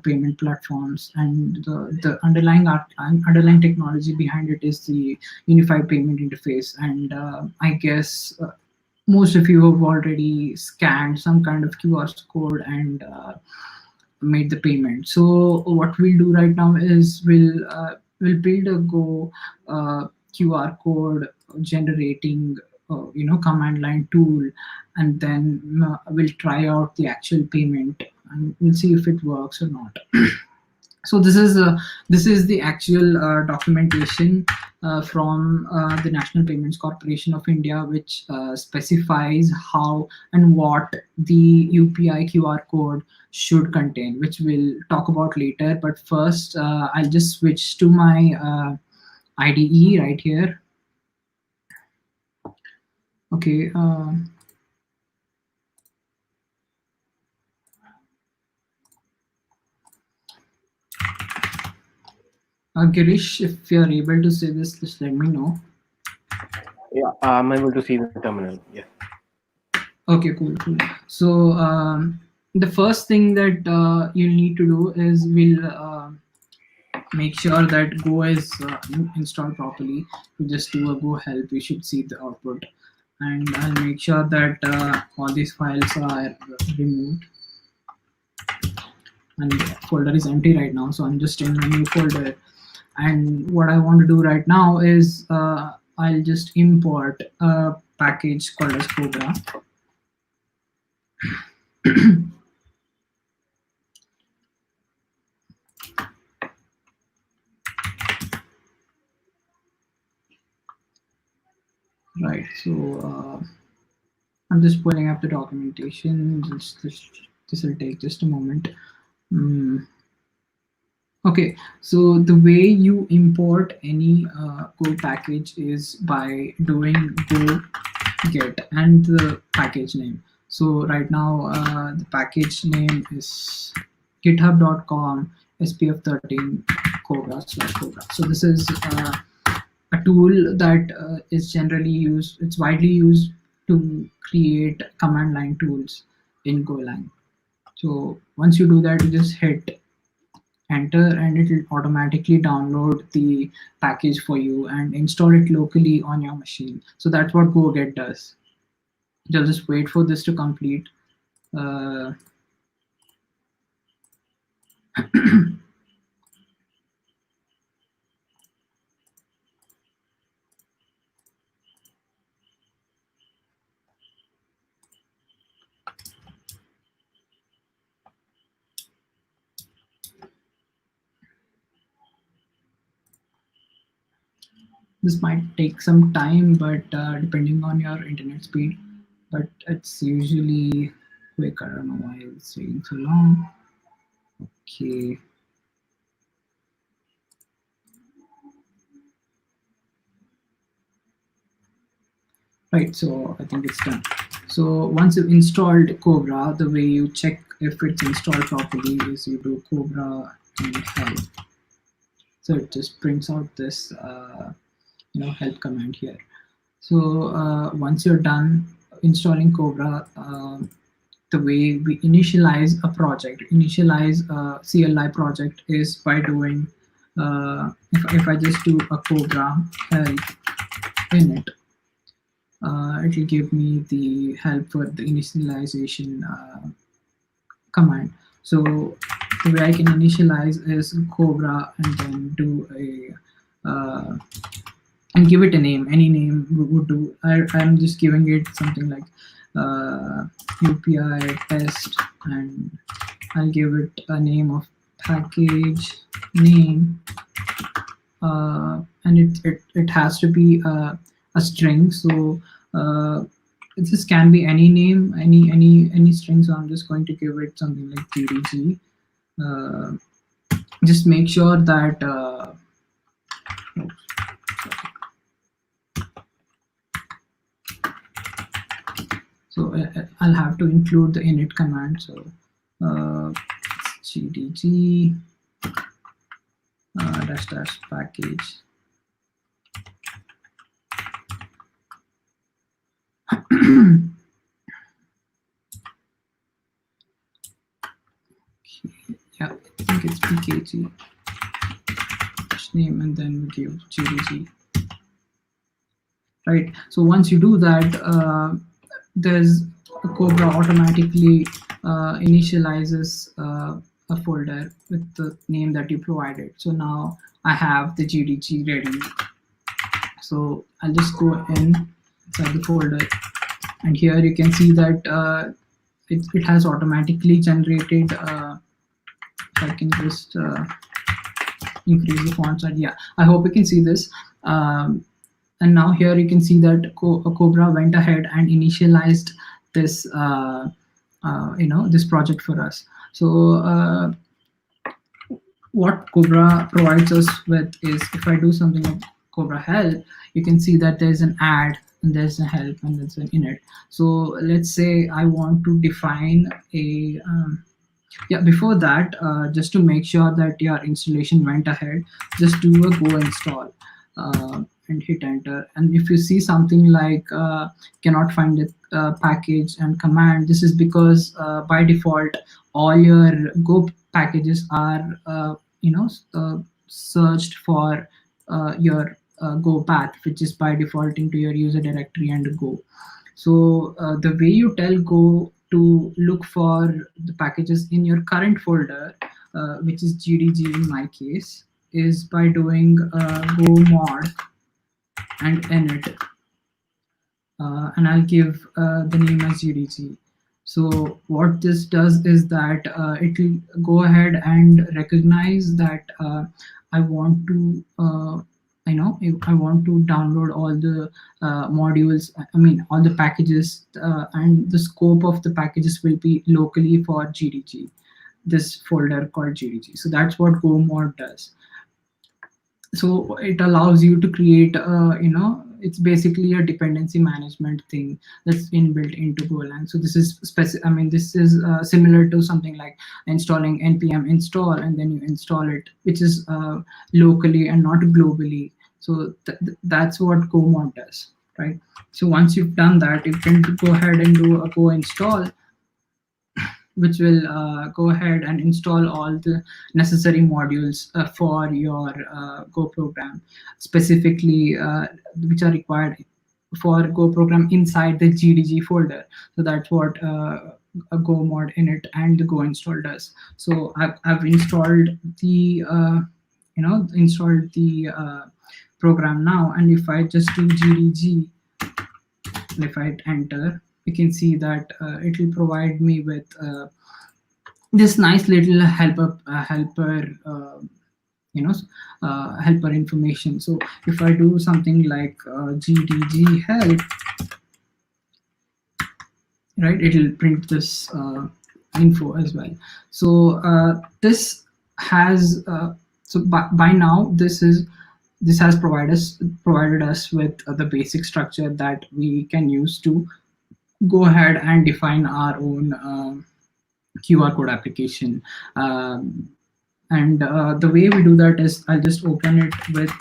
payment platforms, and the underlying technology behind it is the unified payment interface. And I guess most of you have already scanned some kind of QR code and made the payment. So what we'll do right now is we'll build a Go QR code generating command line tool, and then we'll try out the actual payment and we'll see if it works or not. So this is the actual documentation from the National Payments Corporation of India, which specifies how and what the UPI QR code should contain, which we'll talk about later. But first, I'll just switch to my IDE right here. Okay. Girish, if you're able to say this, just let me know. Yeah, I'm able to see the terminal. Yes. Okay, cool. So the first thing that you need to do is we'll make sure that Go is installed properly. You just do a Go help, you should see the output. And I'll make sure that all these files are removed. And the folder is empty right now, so I'm just in a new folder. And what I want to do right now is I'll just import a package called as Cobra. Right, so I'm just pulling up the documentation. This will take just a moment. Okay, so the way you import any Go package is by doing Go get and the package name. So right now the package name is github.com spf13 cobra/cobra. So this is a tool that is generally used, it's widely used to create command line tools in Golang. So once you do that, you just hit enter and it will automatically download the package for you and install it locally on your machine. So that's what GoGet does. You'll just wait for this to complete. This might take some time, but depending on your internet speed, but it's usually quick. I don't know why it's taking so long. Okay. Right, so I think it's done. So once you've installed Cobra, the way you check if it's installed properly is you do Cobra and help. So it just prints out this help command here. So once you're done installing Cobra, the way we initialize a project, initialize a CLI project is by doing, if I just do a Cobra help init, it will give me the help for the initialization command. So the way I can initialize is Cobra and then do a and give it a name. Any name would do. I'm just giving it something like UPI test, and I'll give it a name of package name, and it has to be a string. So this can be any name, any string. So I'm just going to give it something like GDG. Just make sure that so I'll have to include the init command. So gdg dash package. Yeah, I think it's pkg name, and then we give gdg. Right. So once you do that, there's a Cobra automatically initializes a folder with the name that you provided. So now I have the GDG ready. So I'll just go inside the folder, and here you can see that it has automatically generated. I can just increase the font size. Yeah, I hope you can see this. And now here you can see that Cobra went ahead and initialized this this project for us. So what Cobra provides us with is, if I do something like Cobra help, you can see that there's an add and there's a help and there's an init. So let's say I want to define a yeah, before that, just to make sure that your installation went ahead, just do a go install and hit enter. And if you see something like cannot find the package and command, this is because by default all your Go packages are searched for your Go path, which is by default into your user directory and Go. So the way you tell Go to look for the packages in your current folder, which is GDG in my case, is by doing go mod and init, and I'll give the name as GDG. So what this does is that it will go ahead and recognize that I want to I want to download all the modules, I mean all the packages, and the scope of the packages will be locally for GDG, this folder called GDG. So that's what go mod does. So it allows you to create it's basically a dependency management thing that's inbuilt into Golang. So this is this is similar to something like installing npm install and then you install it, which is locally and not globally. So that's what go mod does, right? So once you've done that, you can go ahead and do a go install, which will go ahead and install all the necessary modules for your Go program, specifically which are required for Go program inside the GDG folder. So that's what a Go mod init and the Go install does. So I've installed the program now, and if I just do GDG, and if I hit enter, you can see that it will provide me with this nice little helper helper information. So if I do something like GDG help, right, it will print this info as well. So this has so by now this has provided us with the basic structure that we can use to go ahead and define our own QR code application. And the way we do that is I'll just open it with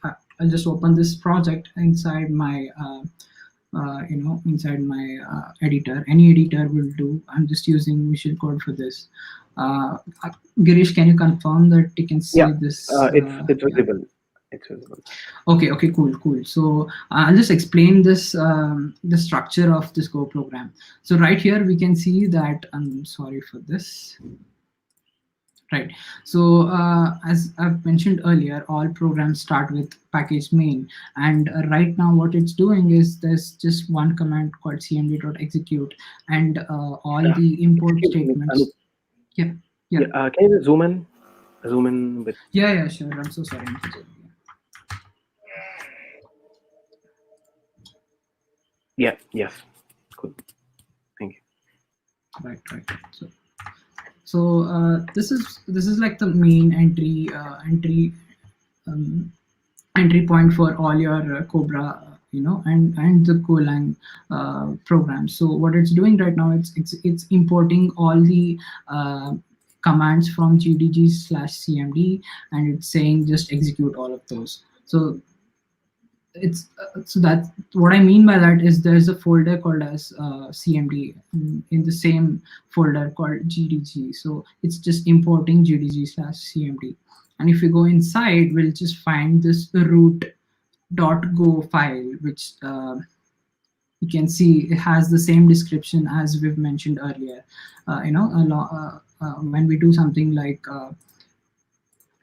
I'll just open this project inside my inside my editor. Any editor will do. I'm just using Visual Code for this. Girish, can you confirm that you can see this? It's visible. Yeah. It's visible. Okay, cool. So I'll just explain this the structure of this Go program. So right here we can see that, I'm sorry for this. Right. So as I've mentioned earlier, all programs start with package main, and right now what it's doing is there's just one command called cmd.execute, and all the import statements. Yeah. Can you zoom in with? Yeah, sure. I'm so sorry. Yeah. Yes. Cool. Thank you. Right. So this is like the main entry point for all your Cobra, and the Golang programs. So what it's doing right now, it's importing all the commands from gdg/cmd, and it's saying just execute all of those. So it's so that what I mean by that is there's a folder called as cmd in the same folder called gdg. So it's just importing gdg/cmd, and if you go inside, we'll just find this root.go file, which you can see it has the same description as we've mentioned earlier. When we do something like go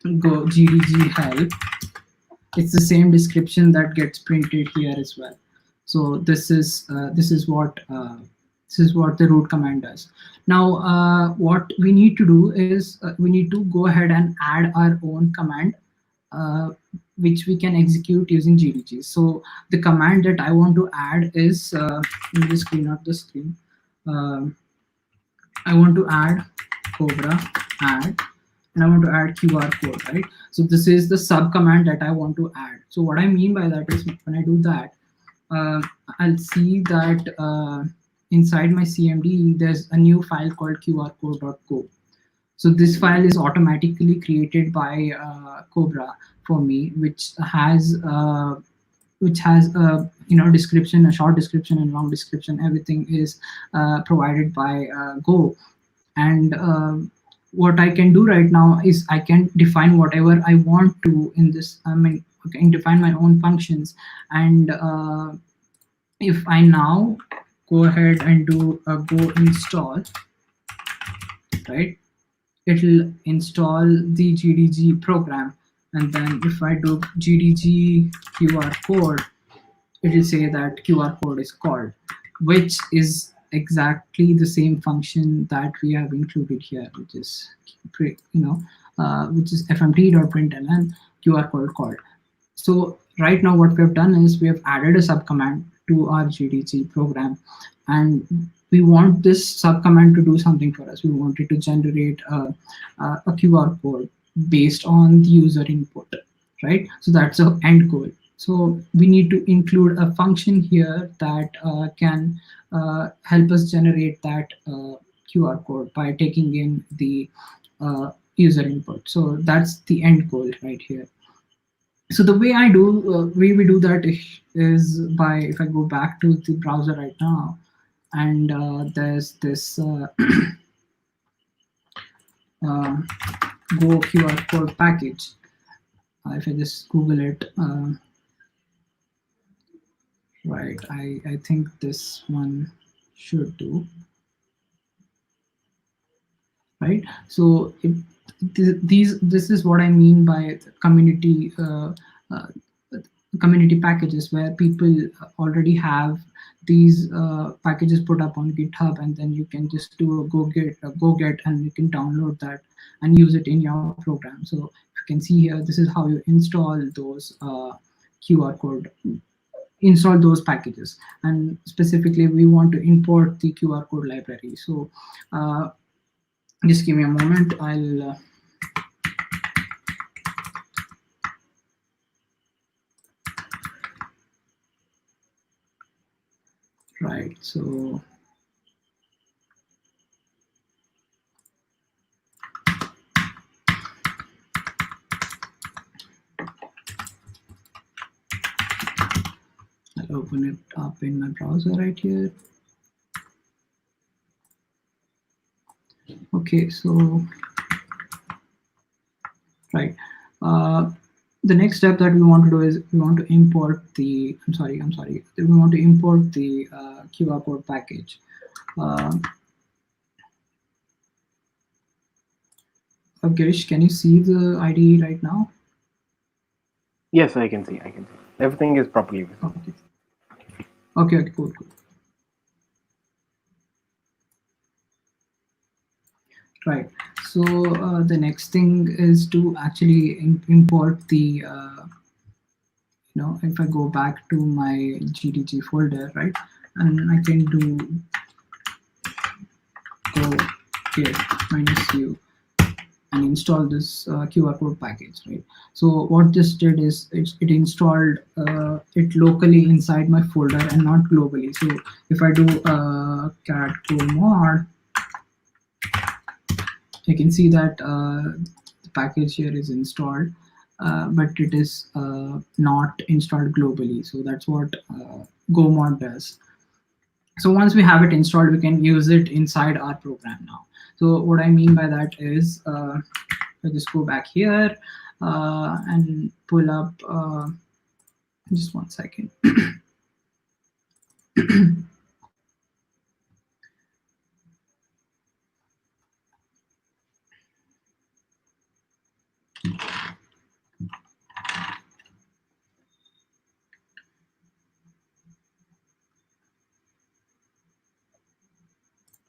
gdg help, it's the same description that gets printed here as well. So this is what This is what the root command does. Now, what we need to do is we need to go ahead and add our own command, uh, which we can execute using GDG. So the command that I want to add is, let me just clean up the screen. Um, I want to add Cobra add, and I want to add QR code, right? So this is the sub command that I want to add. So what I mean by that is when I do that, uh, I'll see that inside my CMD, there's a new file called qrcode.co. So this file is automatically created by Cobra for me, which has a description, a short description and long description. Everything is provided by Go, and what I can do right now is I can define whatever I want to in this. I mean, I can define my own functions, and if I now go ahead and do a go install, right, it'll install the GDG program. And then if I do GDG QR code, it will say that QR code is called, which is exactly the same function that we have included here, which is which is fmt.println QR code called. So right now what we have done is we have added a subcommand to our GDG program, and we want this subcommand to do something for us. We want it to generate a QR code based on the user input, right? So that's the end goal. So we need to include a function here that can help us generate that QR code by taking in the user input. So that's the end goal right here. So the way way we do that is by, if I go back to the browser right now, and there's this uh, Go QR code package. If I just Google it, right, I think this one should do, right? So this is what I mean by uh, community packages, where people already have these packages put up on GitHub, and then you can just do a go get, and you can download that and use it in your program. So you can see here, this is how you install those QR code, install those packages. And specifically, we want to import the QR code library. So just give me a moment. I'll right. So I'll open it up in my browser right here. Okay, so right. Uh, the next step that we want to do is we want to import the. I'm sorry. We want to import the QR code package. Girish, can you see the IDE right now? Yes, I can see. I can see. Everything is properly visible. Okay. Okay. Cool. Right. So the next thing is to actually import the. If I go back to my GDG folder, right, and I can do go get -u and install this QR code package, right? So what this did is it installed it locally inside my folder and not globally. So if I do cat mod, you can see that the package here is installed, but it is not installed globally. So that's what go mod does. So once we have it installed, we can use it inside our program now. So what I mean by that is, I just go back here and pull up, just 1 second.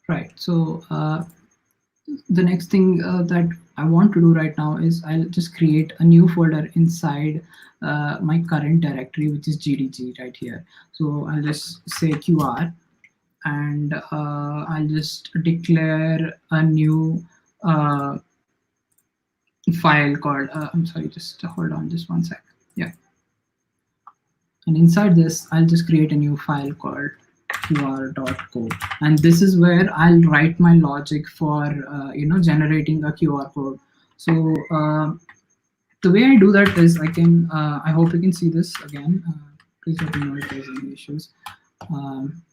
Right. So the next thing that I want to do right now is I'll just create a new folder inside my current directory, which is GDG right here. So I'll just say QR, and I'll just declare a new file called, I'm sorry, just hold on just one sec. Yeah. And inside this, I'll just create a new file called qr.code, and this is where I'll write my logic for generating a QR code. So the way I do that is I can I hope you can see this again. Please let me know if there's any issues. Um,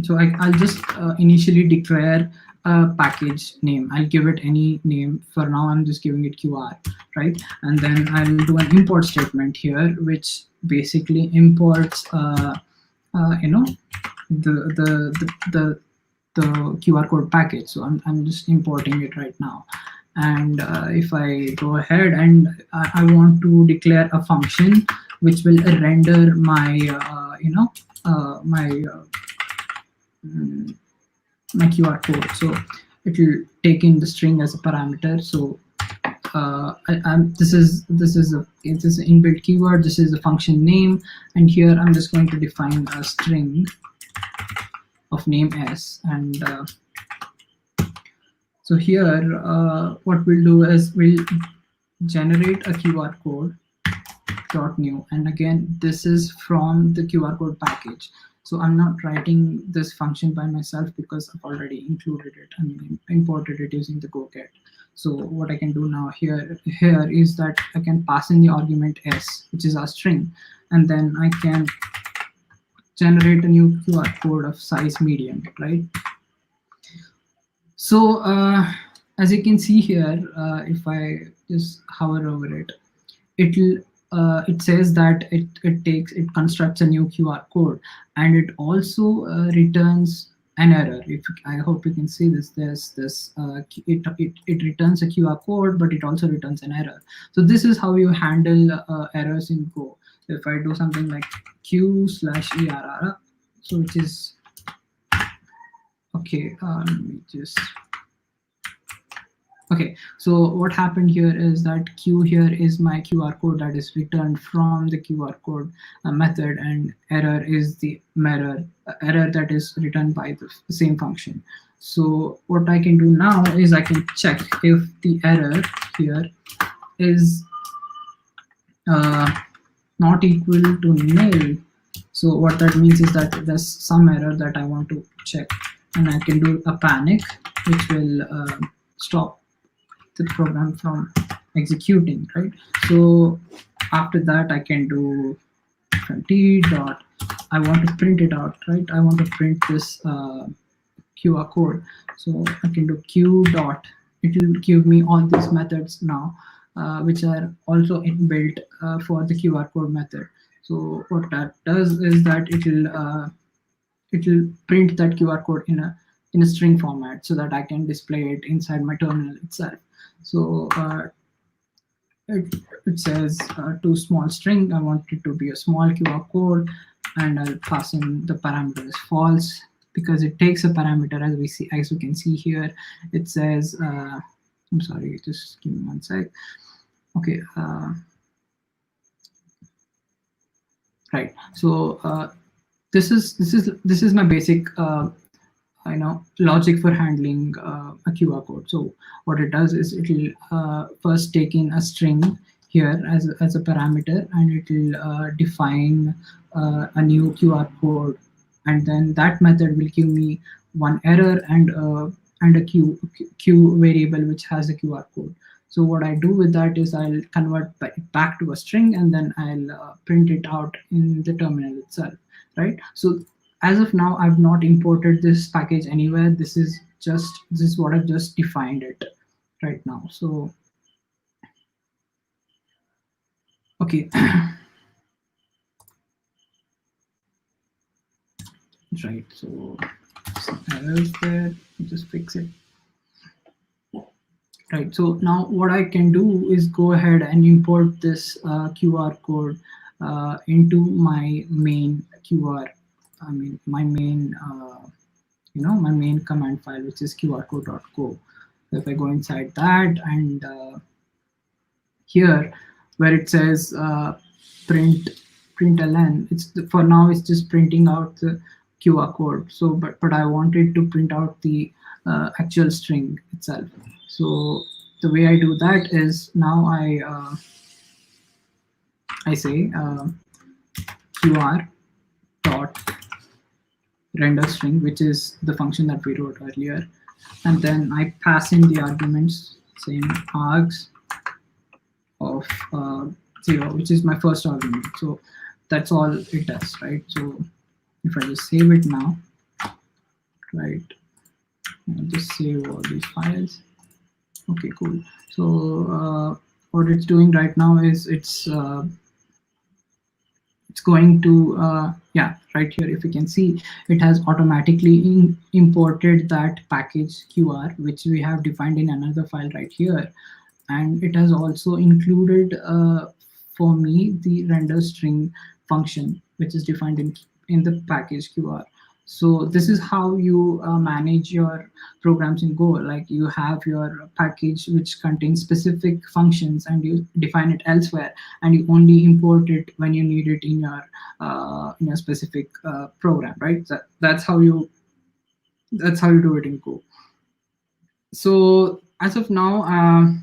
so I'll just initially declare a package name. I'll give it any name. For now, I'm just giving it QR, right? And then I'll do an import statement here, which basically imports, you know, the QR code package. So I'm just importing it right now. And if I go ahead and I want to declare a function which will render my, my QR code. So it will take in the string as a parameter. So this is an inbuilt keyword. This is the function name, and here I'm just going to define a string of name s. And so here what we'll do is we'll generate a QR code dot new, and again this is from the QR code package. So I'm not writing this function by myself because I've already included it. I mean, imported it using the Go-Get. So what I can do now here is that I can pass in the argument s, which is our string, and then I can generate a new QR code of size medium, right? So as you can see here, if I just hover over it, it says that it constructs a new QR code, and it also returns an error. If I hope you can see this, there's this it returns a QR code, but it also returns an error. So this is how you handle errors in Go. If I do something like q/err, so which is okay. Let me just. Okay, so what happened here is that Q here is my QR code that is returned from the QR code method, and error is the error that is returned by the same function. So what I can do now is I can check if the error here is not equal to nil. So what that means is that there's some error that I want to check, and I can do a panic, which will stop the program from executing, right? So after that I can do t dot, I want to print it out, right? I want to print this QR code. So I can do q dot, it will give me all these methods now, which are also inbuilt for the QR code method. So what that does is that it will print that QR code in a string format so that I can display it inside my terminal itself. So it says to small string, I want it to be a small QR code, and I'll pass in the parameter as false because it takes a parameter, as we can see here. It says I'm sorry, just give me one sec. Okay, right. So this is my basic logic for handling a QR code. So what it does is it will first take in a string here as a parameter, and it will define a new QR code, and then that method will give me one error and a q variable which has a QR code. So what I do with that is I'll convert back to a string, and then I'll print it out in the terminal itself, right? So as of now, I've not imported this package anywhere. This is what I've just defined it right now. So okay. Right, so some errors there, just fix it. Right, so now what I can do is go ahead and import this QR code into my main my main my main command file, which is qrcode.co. So if I go inside that, and here where it says println, for now it's just printing out the QR code. So but I wanted to print out the actual string itself. So the way I do that is, now I say qr dot render string, which is the function that we wrote earlier, and then I pass in the arguments, saying args of 0, which is my first argument. So that's all it does, right? So if I just save it now, right, I'll just save all these files. Okay, cool. So what it's doing right now is it's going to yeah, right here, if you can see, it has automatically imported that package qr, which we have defined in another file right here, and it has also included for me the render string function, which is defined in the package qr. So this is how you manage your programs in Go. Like, you have your package which contains specific functions, and you define it elsewhere, and you only import it when you need it in your specific program, right? That's how you do it in Go. So as of now,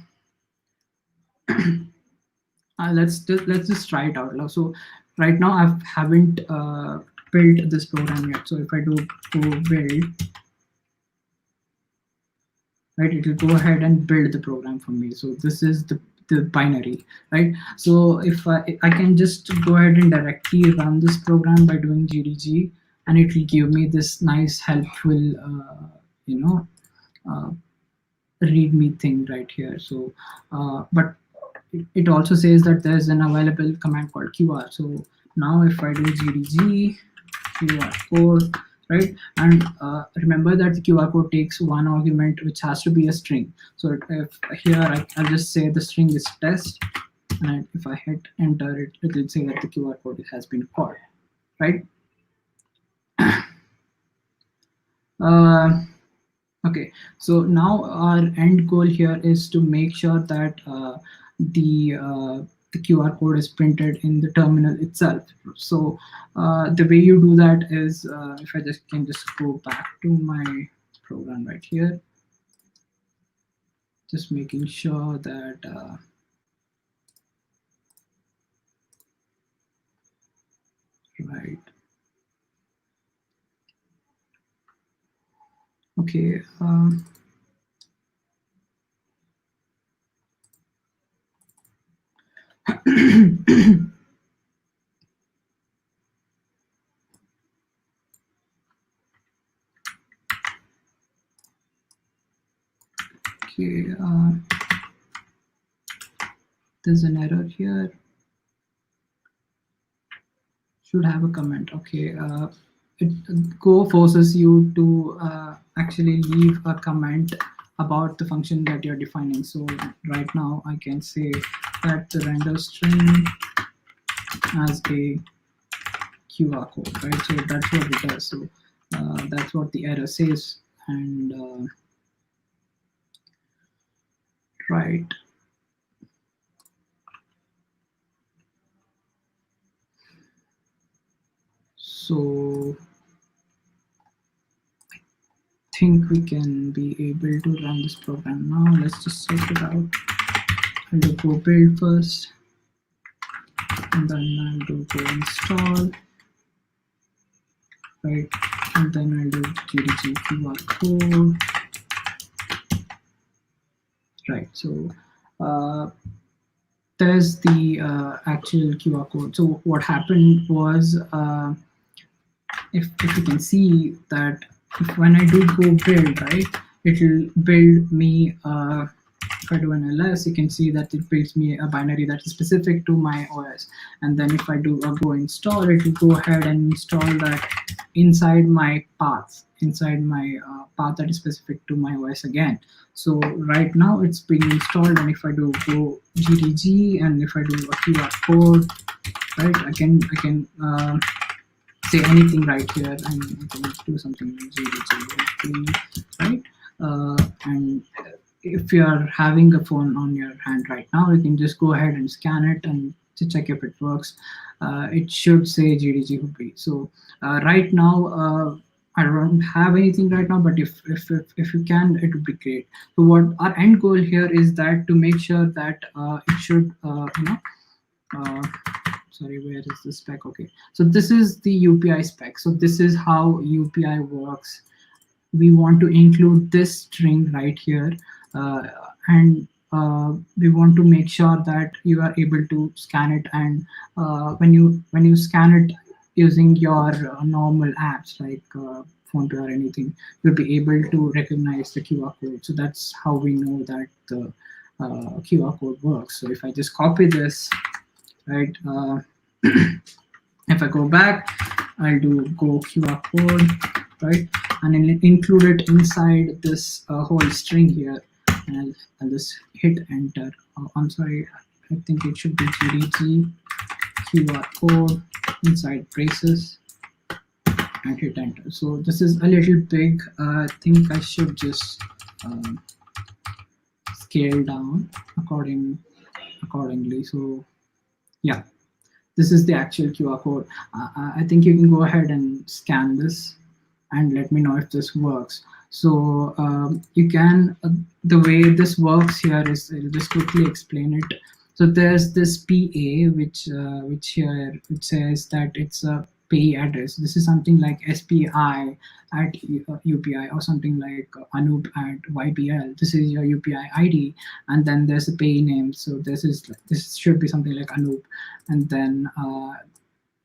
let's just try it out. So right now I haven't built this program yet. So if I do go build, right, it will go ahead and build the program for me. So this is the binary, right? So if I can just go ahead and directly run this program by doing gdg, and it will give me this nice helpful readme thing right here. So but it also says that there's an available command called qr. So now if I do gdg qr code, right, and remember that the qr code takes one argument, which has to be a string. So if here I'll just say the string is test, and if I hit enter, it will say that the qr code has been called, right? Okay, so now our end goal here is to make sure that the QR code is printed in the terminal itself. So the way you do that is, if I can just go back to my program right here, just making sure that right. Okay. Okay, there's an error here. Should have a comment. Okay, Go forces you to actually leave a comment about the function that you're defining. So right now I can say that the render string as a QR code, right? So that's what it does. So that's what the error says, and right. So I think we can be able to run this program now. Let's just check it out. I'll do go build first, and then I'll do go install, right? And then I'll do gdg QR code, right? So there's the actual QR code. So what happened was, if you can see that when I do go build, right, it will build me if I do an ls, you can see that it builds me a binary that is specific to my OS. And then if I do a go install, it will go ahead and install that inside my path, path that is specific to my OS again. So right now it's being installed, and if I do go gdg, and if I do a QR code, right, I can say anything right here, and I can do something like GDG, right? And if you are having a phone on your hand right now, you can just go ahead and scan it and to check if it works. It should say GDG Hubli. So right now, I don't have anything right now, but if you can, it would be great. So what our end goal here is that to make sure that it should, uh, sorry, where is the spec? Okay, so this is the UPI spec. So this is how UPI works. We want to include this string right here, and we want to make sure that you are able to scan it, and when you scan it using your normal apps like PhonePe or anything, you'll be able to recognize the QR code. So that's how we know that the QR code works. So if I just copy this, right, if I go back, I'll do go QR code, right, and include it inside this whole string here, and I'll just hit enter. I'm sorry, I think it should be GDG QR code inside braces and hit enter. So this is a little big. I think I should just scale down accordingly. So yeah, this is the actual QR code. I think you can go ahead and scan this and let me know if this works. So you can, the way this works here is, I'll just quickly explain it. So there's this PA, which here it says that it's a pay address. This is something like SPI at UPI, or something like Anup at YBL. This is your UPI ID, and then there's a pay name. So this should be something like Anup, and then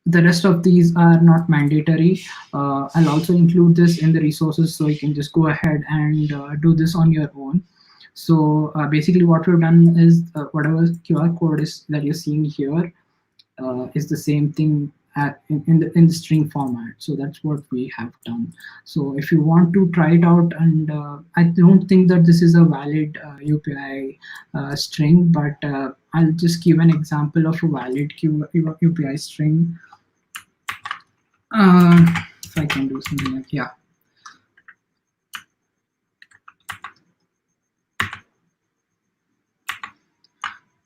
the rest of these are not mandatory. I'll also include this in the resources, so you can just go ahead and do this on your own. So basically what we've done is whatever QR code is that you're seeing here is the same thing in the string format. So that's what we have done. So if you want to try it out, and I don't think that this is a valid UPI string, but I'll just give an example of a valid UPI string. If I can do something like, yeah.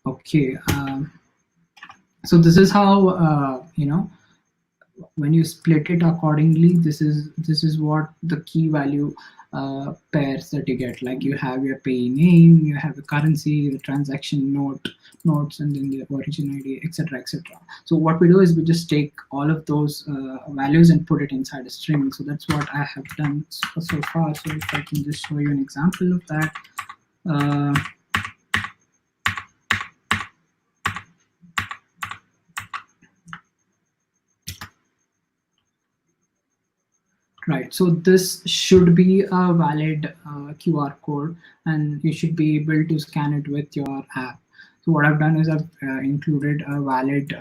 Okay. So this is how when you split it accordingly, this is what the key value pairs that you get. Like you have your pay name, you have the currency, the transaction notes, and then the origin ID, etc., etc. So what we do is we just take all of those values and put it inside a string. So that's what I have done so far. So if I can just show you an example of that. Right, so this should be a valid QR code, and you should be able to scan it with your app. So what I've done is I've included a valid,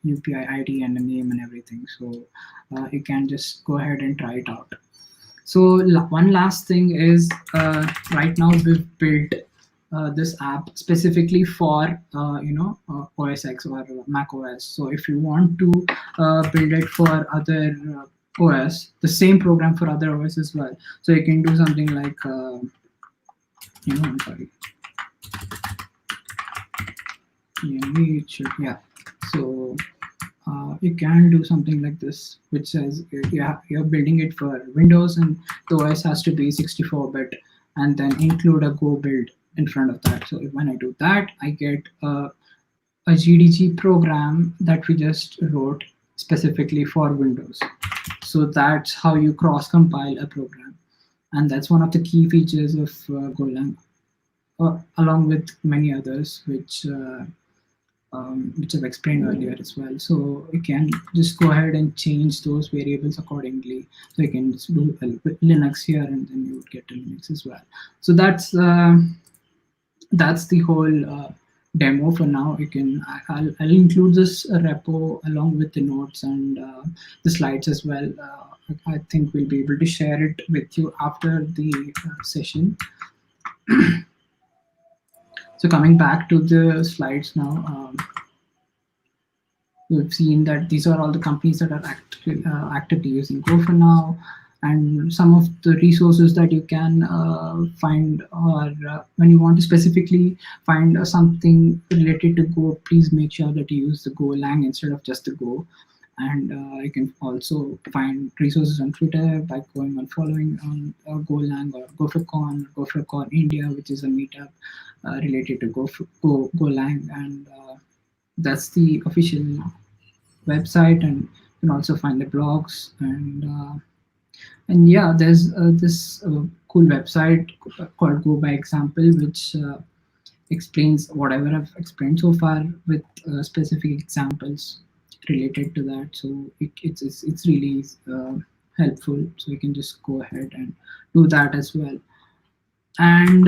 UPI ID and a name and everything. So you can just go ahead and try it out. So one last thing is, right now we've built this app specifically for OS X or Mac OS. So if you want to build it for other OS, the same program for other OS as well. So you can do something like, I'm sorry. Yeah. So you can do something like this, which says you're building it for Windows, and the OS has to be 64-bit, and then include a Go build in front of that. So when I do that, I get a GDG program that we just wrote specifically for Windows. So that's how you cross-compile a program, and that's one of the key features of Golang, along with many others, which I've explained earlier as well. So you can just go ahead and change those variables accordingly. So you can just do Linux here, and then you would get to Linux as well. So that's the whole demo for now. You can I'll include this repo along with the notes and the slides as well. I think we'll be able to share it with you after the session. So coming back to the slides now. we've seen that these are all the companies that are actively using Go for now. And some of the resources that you can find, or when you want to specifically find something related to Go, please make sure that you use the Golang instead of just the Go. And you can also find resources on Twitter by going on following on Golang or GopherCon India, which is a meetup related to Golang, and that's the official website. And you can also find the blogs, and yeah, there's this cool website called Go by Example, which explains whatever I've explained so far with specific examples related to that. So it's really helpful. So you can just go ahead and do that as well. And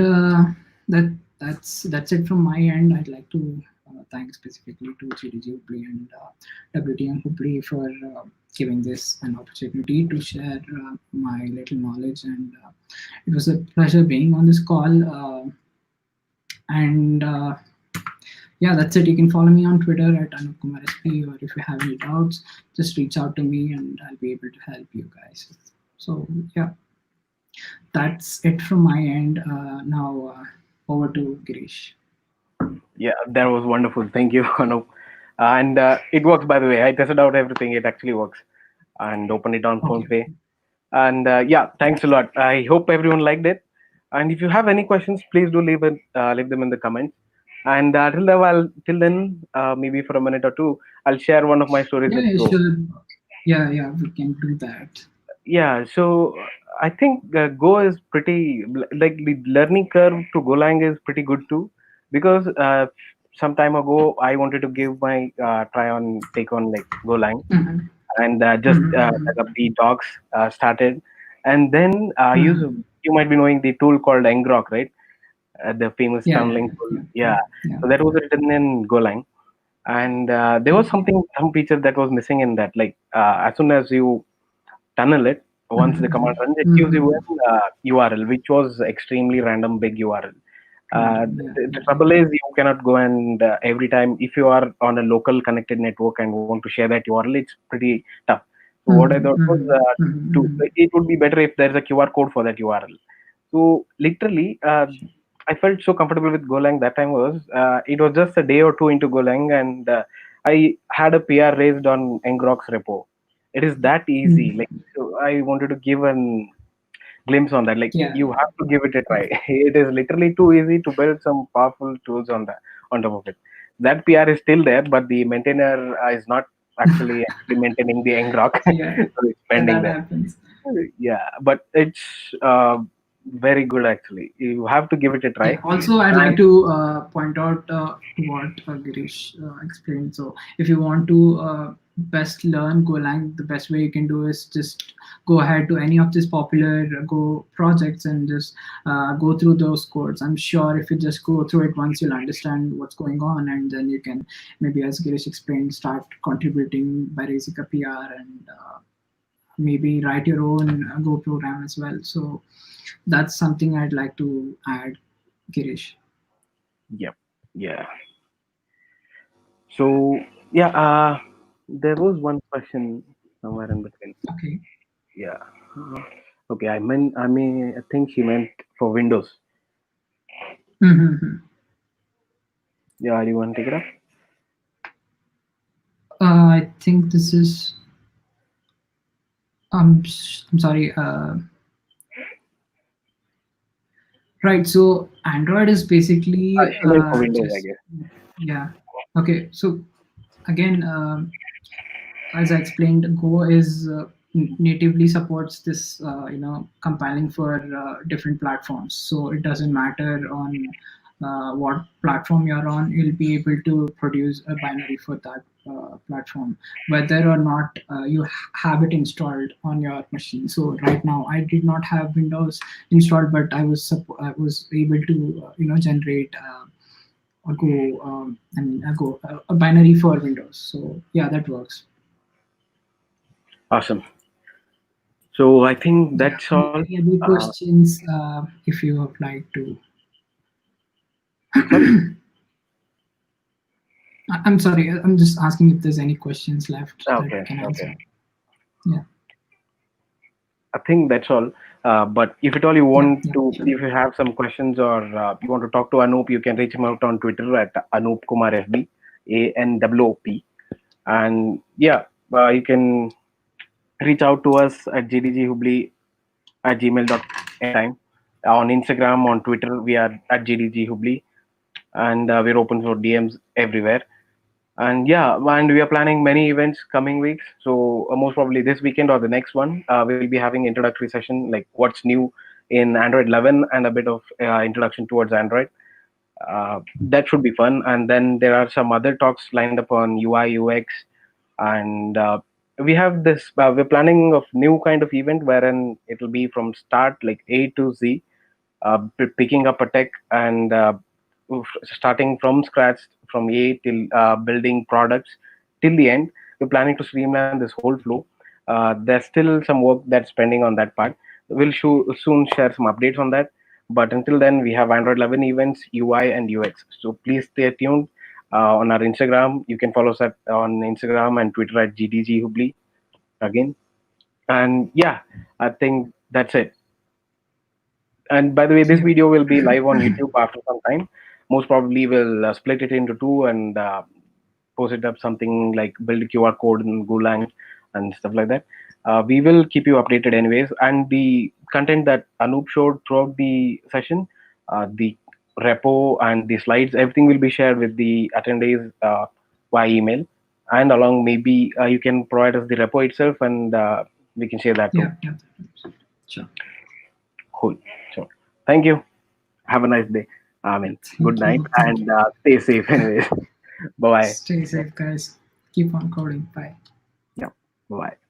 that's it from my end. I'd like to thank specifically to GDG Hubli and WTM Hubli for giving this an opportunity to share my little knowledge. And it was a pleasure being on this call. And yeah, that's it. You can follow me on Twitter at AnupKumarSP, or if you have any doubts, just reach out to me and I'll be able to help you guys. So yeah, that's it from my end. Now over to Girish. Yeah, that was wonderful. Thank you, Anup. And it works, by the way. I tested out everything. It actually works. And open it on Okay. PhonePe. And yeah, thanks a lot. I hope everyone liked it. And if you have any questions, please do leave them in the comments. And till then, maybe for a minute or two, I'll share one of my stories Yeah, with yeah, Go. sure. Yeah, we can do that. Yeah, so I think Go is pretty like the learning curve to Golang is pretty good too, because some time ago I wanted to give my try on take on like Golang, Mhm, and just mhm, set up mhm, the docs, started, and then mhm. you might be knowing the tool called ngrok, right? The famous Yeah, yeah, tunneling yeah, tool. yeah, Yeah, yeah, yeah. so that was written in Golang, and there was Okay. some feature that was missing in that. Like as soon as you tunnel it, once the command Mhm, runs, it gives you mhm, an URL, which was extremely random big URL. random. Yeah, The yeah, yeah. trouble is you cannot go and every time if you are on a local connected network and want to share that URL, it's pretty tough. So what I Mhm, thought was mhm, mhm, mhm. it would be better if there's a QR code for that URL. So literally, I felt so comfortable with Golang that time was it was just a day or two into Golang, and I had a PR raised on Ngrok's repo. It is that easy. Like, Mhm. so I wanted to give an glimpse on that. Like, Yeah, you have to give it a yeah, try. It is literally too easy to build some powerful tools on top of it. That PR is still there, but the maintainer is not actually maintaining the Ngrok, yeah. so it's Yeah, pending that there. happens. Yeah, but it's very good actually. You have to give it a Yeah. try. Also, I'd like And to point out to what Girish explained. So, if you want to best learn Golang, the best way you can do is just go ahead to any of these popular Go projects and just go through those codes. I'm sure if you just go through it once, you'll understand what's going on, and then you can maybe, as Girish explained, start contributing by raising a PR and maybe write your own Go program as well. So that's something I'd like to add, Girish. yep, yeah. So yeah, there was one question somewhere in between. Okay. Yeah. Okay, I think she meant for Windows. Mm-hmm. Yeah, do you want to take it up? I think this is. I'm sorry. Right. So Android is basically She meant for Windows, I just guess. yeah. Okay. So again, as I explained, Go is natively supports this, compiling for different platforms. So it doesn't matter on what platform you're on, you'll be able to produce a binary for that platform, whether or not you have it installed on your machine. So right now, I did not have Windows installed, but I was able to, generate. A Go, a Go, a binary for Windows. So yeah, that works. Awesome. So I think Yeah. that's all. Any other Uh, questions, if you would like to? Sorry. I'm sorry. I'm just asking if there's any questions left that we Okay, can answer. okay. Yeah. I think that's all. But if at all you Yeah. want Yeah. to, Sure. if you have some questions or you want to talk to Anup, you can reach him out on Twitter at Anup Kumar FB, ANOOP. And yeah, you can reach out to us at gdghubli at gmail.com anytime. On Instagram, on Twitter, we are at gdghubli, and we're open for DMs everywhere. And yeah, and we are planning many events coming weeks. So most probably this weekend or the next one, we'll be having introductory session like what's new in Android 11 and a bit of introduction towards Android. That should be fun. And then there are some other talks lined up on UI UX, and we have this. We're planning of new kind of event wherein it'll be from start like A to Z, picking up a tech and starting from scratch from A till building products till the end. We're planning to streamline this whole flow. There's still some work that's pending on that part. We'll soon share some updates on that. But until then, we have Android 11 events, UI and UX. So please stay tuned on our Instagram. You can follow us on Instagram and Twitter at GDG Hubli again. And yeah, I think that's it. And by the way, this Yep. video will be live on YouTube after some time. Most probably, we'll split it into two and post it up something like build a QR code in Golang and stuff like that. We will keep you updated anyways. And the content that Anup showed throughout the session, the repo and the slides, everything will be shared with the attendees via email. And along, maybe you can provide us the repo itself, and we can share that too. Yeah. Yeah. Sure. Cool. So, thank you. Have a nice day. I mean, good Thank night you. Thank and you. stay safe, anyways. Bye bye. Stay safe, guys. Keep on coding. Bye. Yeah. Bye bye.